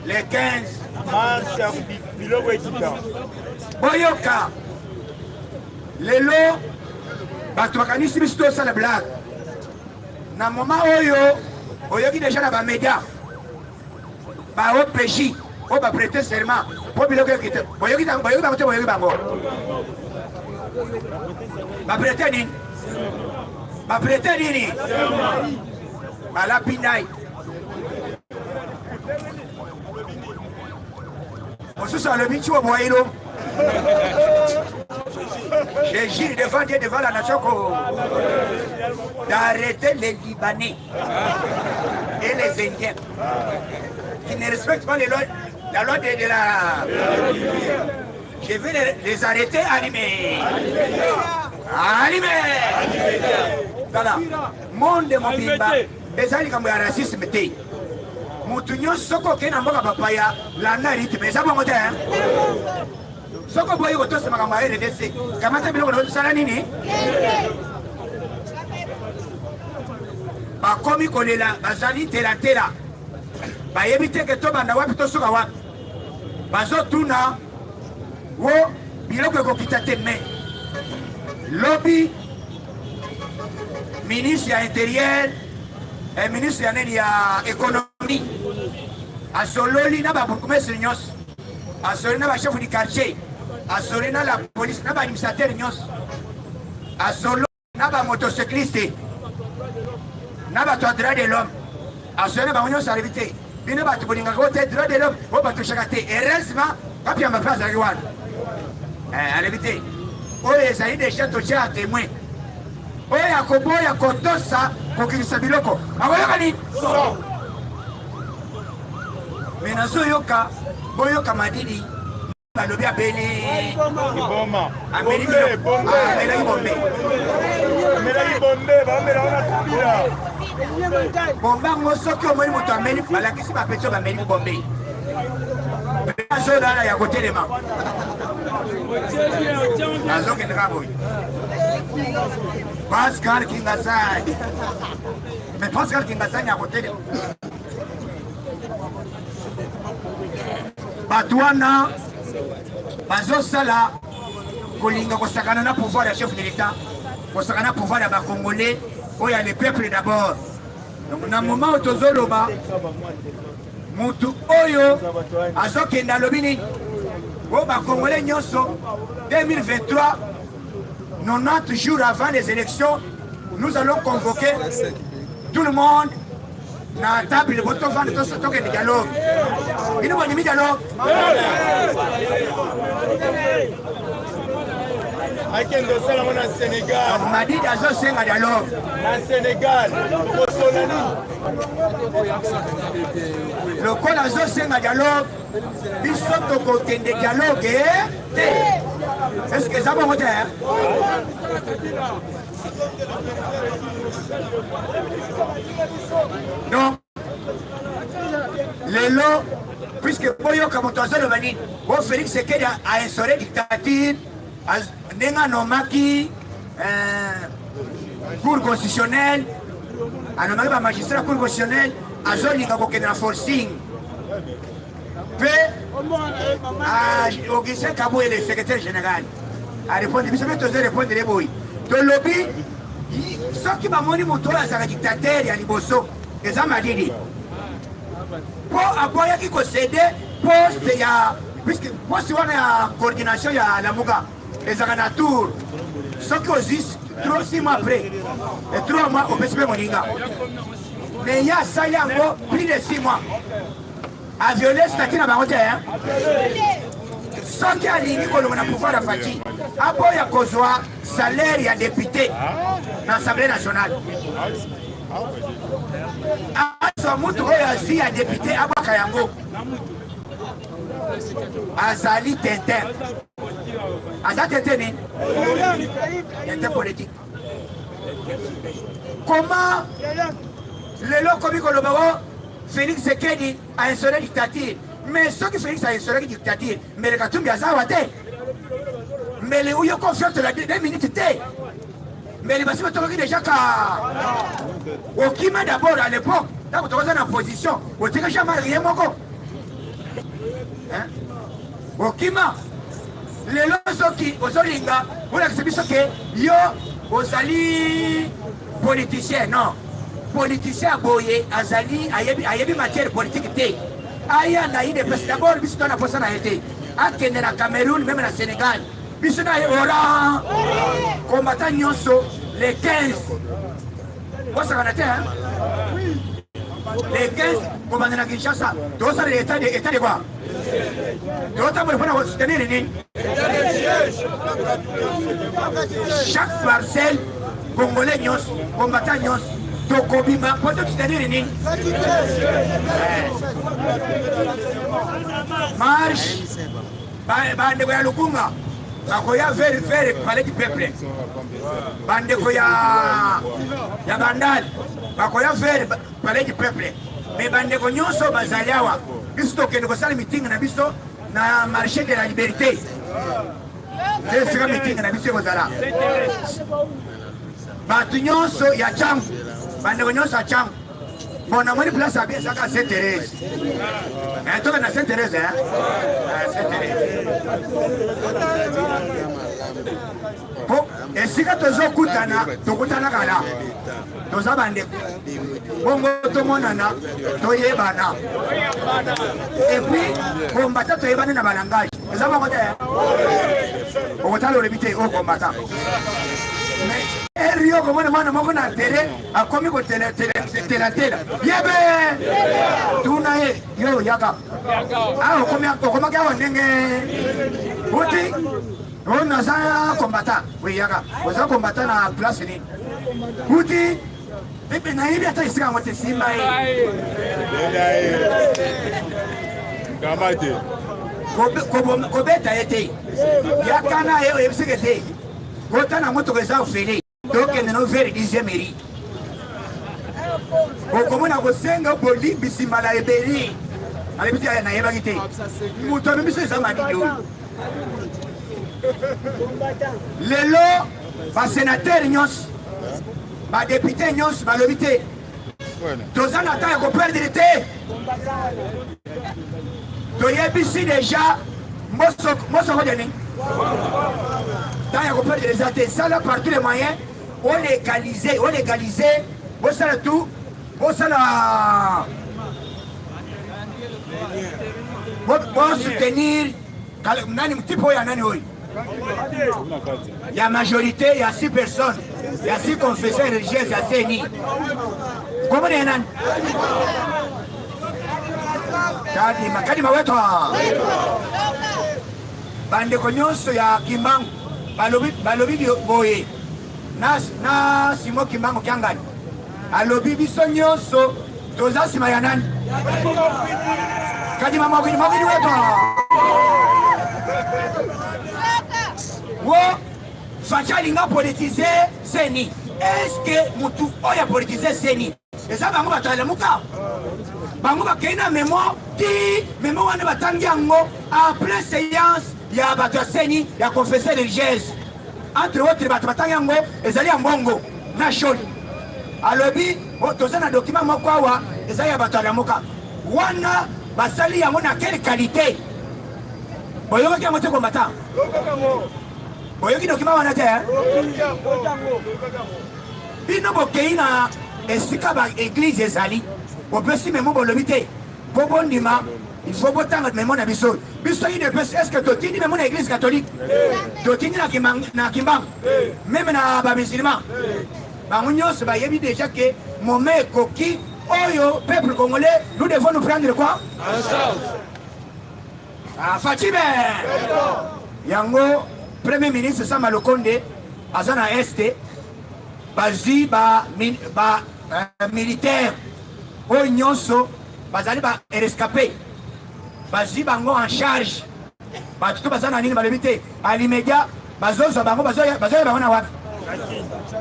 Speaker 8: les 15. Boyoka. Lelo bato bakanisi biso tosala blague na moma oyo oyoki deja na bamédia baopg oyo baprêter serment po biloko ekite boyoki bango te boyoki bango baprêter nini balapi ndai mosusu alobi ntiwo boyilo je jure devant Dieu, devant la nation, d'arrêter les Libanais et les Indiens qui ne respectent pas la loi de la... Je vais les arrêter, animés. Voilà. Monde de mon bimba, les alliés comme le racisme, mutu nyonso koke na mboka papaya landa rythme eza bongo te soko boyi kotosa makambo ya RDC kamata biloko nazosala nini bakomi kolela bazali telatela bayebi te ke tobanda wapi tosoka wapi bazotuna wo biloko ekokita te me lobi ministre ya intérieur ministre ya nini ya économie asololi na babourgmestre nyonso asololi na bachef du quartier asololi na la police na baadministrateur nyonso asololi na bamotocycliste na bato ya droit de l'homme asololi na bango nyonso alebi te bino bato bolingaka o te droit de l'homme o batoshaka te heureusement bapiyamba mpe azalaki wana alebi te oyo ezali deja totia ya témoin oyo akoboya kotosa kokilisa biloko akoyoka nini me nazoyoka boyoka madidi balobi abeli amelaki bombe yango soki omoni moto ameli balakisi bapeti oyo bameli bombe azolala ya kotelema azokendeka boye Pascal Kingasani. Mais Pascal Kingasani à côté de Batouana, Bazosala, kolinga kosakana na pouvoir ya chef de l'État, kosakana na pouvoir ya Congolais, oyo ya le peuple d'abord. Donc na moment où tozoloba, mutu oyo azokende alobi nini? O Congolais nyonso 2023, 90 jours avant les élections, nous allons convoquer tout le monde na table de voto vendre tout ce token de dialogue. Il nous va dire dialogue.
Speaker 5: Akende sala mona Sénégal.
Speaker 8: Madi dazo senga dialogue.
Speaker 5: Na Sénégal. Kosolani.
Speaker 8: Le col azo senga dialogue. Biso to kokende dialogue est-ce que ça va monter? Donc, les lots, puisque Boyo Kamotozo le valide, bon Félix Sekedi a instauré dictature, Nenga Nomaki, cour constitutionnelle, a nommé un magistrat cour constitutionnelle, a zone qui est forcing. Puis, Augustin Kabou est le secrétaire général. A répondu, mais je vais répondre les boys. De lobby, ceux qui m'ont dit mon tour à sa dictateur, il y a Liboso, et ça m'a dit. Pour avoir qui concédé, poste, il y a, puisque poste, on a coordination, il y a la Mouga, les Aganatour, ceux qui osent, 6 mois après, et 3 mois au PSP Moninga. Mais il y a ça, il y a plus de 6 mois. A violer ce statut dans la route, hein? Ceux qui ont ligné pour le pouvoir de Fati, après il y a Kozoa, salaire, il y a député dans l'Assemblée nationale. Après, il y a député à Bakayango. Azali Tintin. Azali Tintin, Tintin politique. Comment les lots comme Félix Sekedi a instauré la dictature. Mais ceux qui Félix a instauré la dictature, mais les Katumbi a zawate. Mais les Ouyo confiants de la 2 minutes, mais les Bassimo Toroki déjà qu'à. Okima d'abord à l'époque, quand vous êtes en position, vous n'avez jamais rien moko. Okima, les lots qui, aux Olinga, vous acceptez ce que yo, aux alliés politiciens, non. Politicien boye azali ayebi matière politique té aya na ide parce d'abord biso na posa na été akende na Cameroun même na Sénégal biso na ora combattant nyonso les 15 posa na té les 15 combattant na Kinshasa to ça l'état de quoi to ta pour pouvoir soutenir ni chaque parcelle congolais nyonso combattant nyonso Tokobima, pour te tenir une marche, bande ya Lukunga, bakoya vers palais du peuple. Bande koya ya Bandal, bakoya vers palais du peuple. Mais bande ko nyonso bazaliawa, biso ke ko sala meeting na biso na marché de la liberté. C'est ce meeting na biso ko zala. Batu nyonso ya cham. Bande nyonso cham. Bon, on a mis place à bien ça à Sainte-Thérèse. Un tour à Sainte-Thérèse, hein? Sainte-Thérèse. Bon, et si tu as Koutana, tu as Kala. Tu as Bande. Bon, tu as Monana, tu as Yébana. Et puis, combattant, tu as Yébana dans le langage. Tu as Monana. On va le limiter au combattant. Mais, Rio, comme on a télé, a commis au télé. Yebe! Tunae, yo, yaka. Ah, comment ndenge. Oti, on a ça combattant. Oui, yaka. On a combattant à place ni. Oti, et na hivi hata isika wote Simba hii.
Speaker 5: Kamate.
Speaker 8: Kobeta ete. Yaka na yo ebisekete. Kota na moto keza ofeli. Donc nous faire 10e mairie. Comment on a reçu Boli Bissimala et Berry. Allez, vous avez une évangité. Vous avez mis ça à vidéo. Les lots, les sénateurs, les députés, les lobbités. Tous en attendent qu'on perde l'été. Tu as ici déjà Mosso Rodeni. Dans la reprise des athées, ça là par tous les moyens, on légalisait, on ça là tout, on ça là. On soutenir, nani mtipo ya nani hoy. Il y a majorité, il y a 6 personnes, il y a 6 confessions religieuses, il y a CENI. Comment est-ce que Kadima wetu bandeko nyonso ya Kimbangu balobi boye na Simo Kimbangu kyangani alobi biso nyonso toza sima ya nani Kadima mokili wetu wo fachalinga politiser CENI. Est-ce que mutu oya politiser CENI eza bango batalamuka bango bakena mémoire ti mémoire wana batangi yango après séance ya bato ya CENI ya confession religieuse entre autres bato batangi yango ezali ya mbongo na sholi alobi toza na document moko awa ezali ya bato alamuka wana basali yango na quelle qualité boyoki yango te kombata boyoki document wana te bino bokei na esika ba église ezali bopesi memo bolobi te po bondima il faut botanga memo na biso idepesi est-ce que totindi memo na église catholique totindi na Kimbangu même na bamusulman bango nyonso bayebi déjà que moment ekoki oyo peuple congolais nous devons nous prendre quoi Fatime yango premier ministre Sama Lokonde aza na este bazwi militaire oyo nyonso bazali rescapé bazwi bango en charge bato to baza na nini balobi te alimedia bazozwa bango bazoya bango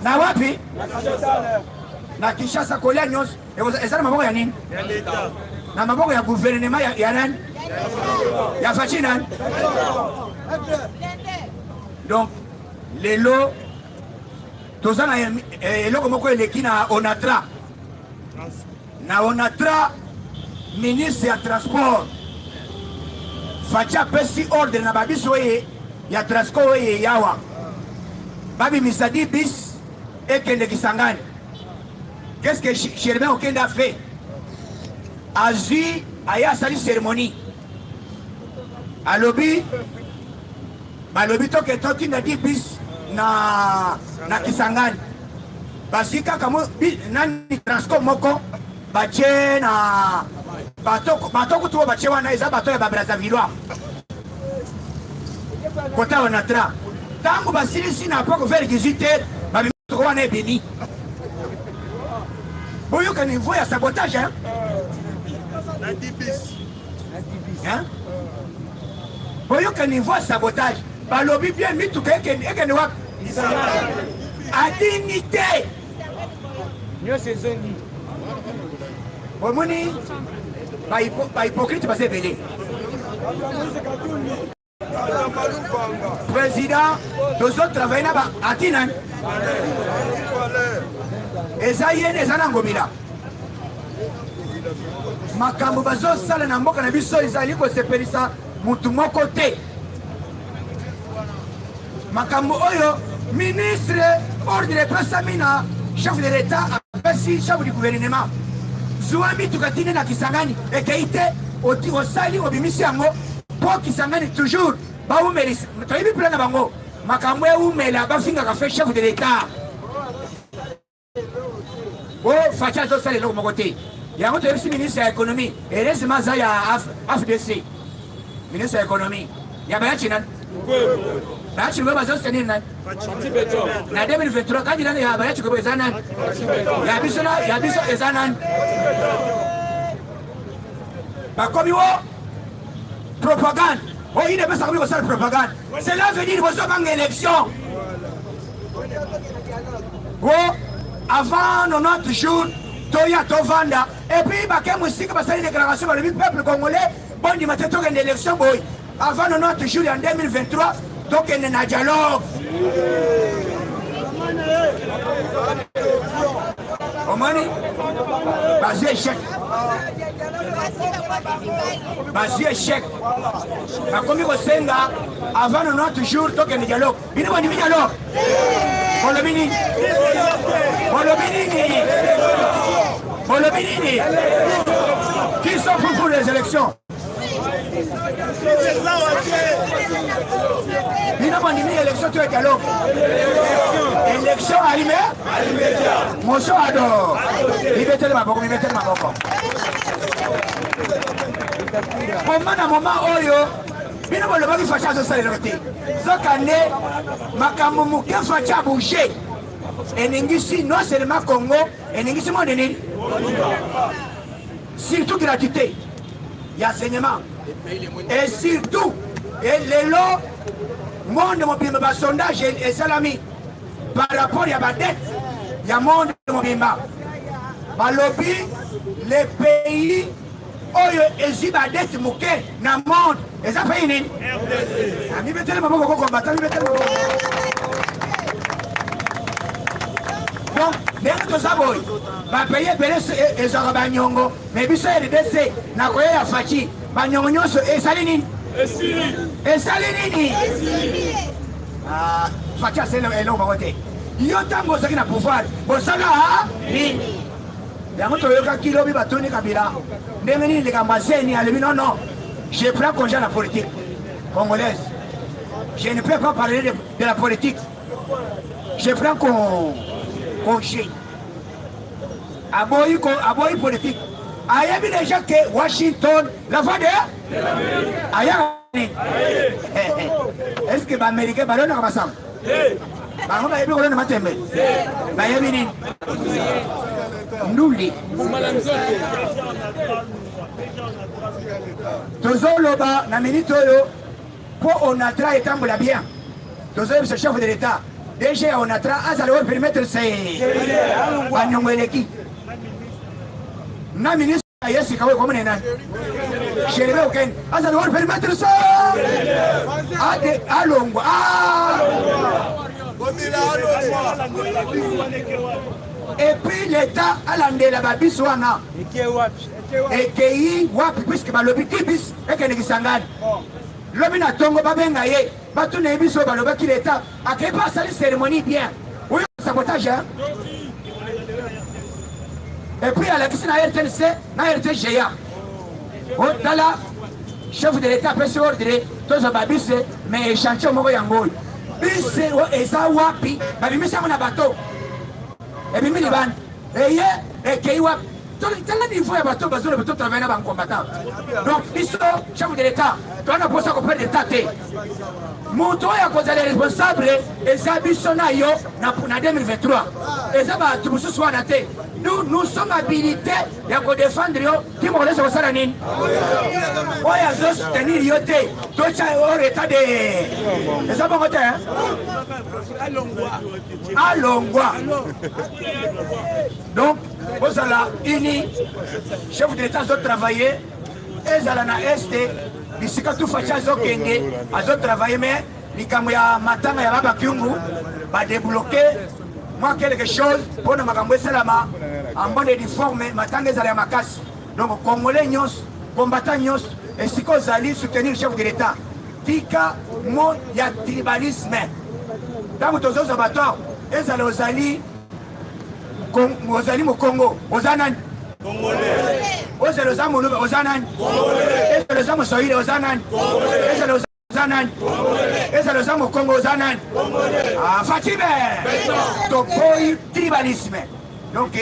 Speaker 8: na wapi na Kinshasa kolia nyonso eza na maboko ya nini na maboko ya gouvernement ya nani ya faci nani donc lelo toza na eloko moko eleki na Onatra ministre ya transport faci apesi ordre na babiso oye ya transport oye yawa babimisa 10 bis ekende Kisangani. Qu'est-ce que Germain Okende a fait? Azui aya sali cérémonie alobi balobi toke toti na 10 bis na Kisangani basi kaka nani transport moko bache na bato kutuwa bache wana eza bato ya Brazzaville kota Onatra tangu basilisi na poko vers 18h babimito wana ebeni boyoka niveau ya sabotage hein
Speaker 4: na 10 bis
Speaker 8: hein boyoka niveau ya sabotage balobi bien mituka ekende wapi a dignité nyonso ezongi omoni bahypocrite baza ebele président tozotravaille na atina eza yene eza na ngomila makambo bazosala na mboka na biso ezali kosepelisa mutu moko te makambo oyo ministre ordre epesami na chef de l'état apesi chef du gouvernement zuwa mituka tine na Kisangani ekei te osali obimisi yango po Kisangani toujours baumelisa toyebi mpela na bango makambo eumela bafingaka fe chef de l'état o faci azosala eloko moko te yango toyebisi ministre ya économie eresima aza ya AFDC ministre ya économie ya bayaci nani bayaci lwe bazostenir nani na 2023 kandi nani ya bayaci kwebo eza nani ya biso eza nani bakomi wo propagande oyo nepesaka bili kosala propagande c'est l'avenir bozobanga élection o avant 90 jours toya tovanda epuis bake mosika basali déclaration balobi peuple congolais bondima te tokende élection boy avant 90 jours en 2023 tokende na dialogue omoni bazwi échec bazwi échec bakomi kosenga avant 90 jours tokende dialogue bino bandimi dialogue bolobi nini bolobi nini qui sont pour les élections bino bandimi élection to dialogue élection allumé motion ado mibetele maboko moment na moment oyo bino bolobaki faci azosalelaka te zokande makambo moke faci abouge eningisi non seulement Congo eningisi monde nini surtout gratuité ya enseignement et surtout lelo monde mobimba basondage esalami par rapport ya badette ya monde mobimba balobi les pays oyo ezwi badette moke na monde eza pays nini mibetele maboko kokombata mibetele maboko donc ndenge toza boye bapays ebele ezwaka banyongo me biso RDC na koyeya faci banyongo nyonso esali nini esali nini faci asele eloko bango te yo ntango ozalaki na pouvoir bosala nini yango toyokaki lobi batoni Kabila ndenge nini likambo aseni alobi non je prends congé à la politique congolaise je ne peux pas parler de la politique je prends congé aboyi politique ayebi déjà que Washington la fois de ayani est-ce que baaméricain balonaka masamba bango bayebi kolona matembe bayebi nini nduli tozoloba na minute oyo mpo onatra etambola bien tozoyebisa chef de l'état DG ya onatra azala oyo perimetre se banyongo eleki na ministre ayesika oyo komone nani gerebe okende azala oyo perimetre se ade alongwa et puis l'état alandela babiso wana ekei wapi puisque balobi ti bis ekende Kisangani lobi na tongo babenga ye batuna ye biso balobaki l'état akei pa asali cérémonie bien oyo sabotage et puis alakisi na RTNC na RTGA otala chef de l'état apesi ordre tozwa babise mais échantillon moko yango oyo bise eza wapi babimisi yango na bato ebimi libanda eye ekei wapi tala niveau ya bato bazolo bato travaille na bancombattant donc biso chef de l'état toana posa koperdre l'état te moto oyo akozala responsable eza biso na yo na 2023 eza bato mosusu wana te nous sommes habilités ya kodefendre yo ti mokolesa kosala nini oyo azosoutenir yo te totia or état de eza bongo te alongwa donc ozala ini chef de l'état azotravaille ezala na este bisika tu faci azokende azotravaille mais likambo ya matanga ya babakiungu badébloqué moi quelque chose pour na makambo esalama en bonne forme matanga ezala ya makasi donc congolais nyonso combattant nyonso esika ozali soutenir chef de l'état tika mo ya tribalisme ntango tozozwa bato ezala ozali mokongo oza nani ozala oza moluba oza nani ezala oza mosoile oza nani ezala oza nani ezala oza mokongo oza nani fatime toboyi tribalisme donc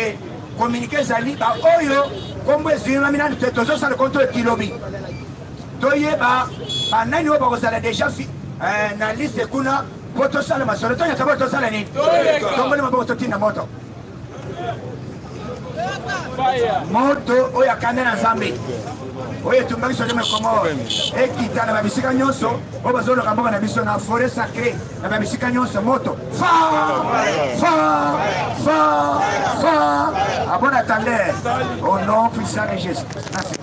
Speaker 8: communiqué ezali baoyo kombo ezwimami nani te tozosala contrôle kilobi toyeba banani oyo bakozala déjà na liste kuna po tosala masolo tonyaka bo tosala nini tongoli maboko totinda moto moto oyo akande na nzambe oyo etumbaki biso jeme komo ekita na babisika nyonso oyo bazoloka mboka na biso na forêt sacré na babisika nyonso moto fa abon attendeur au nom puissant de Jésus. Merci.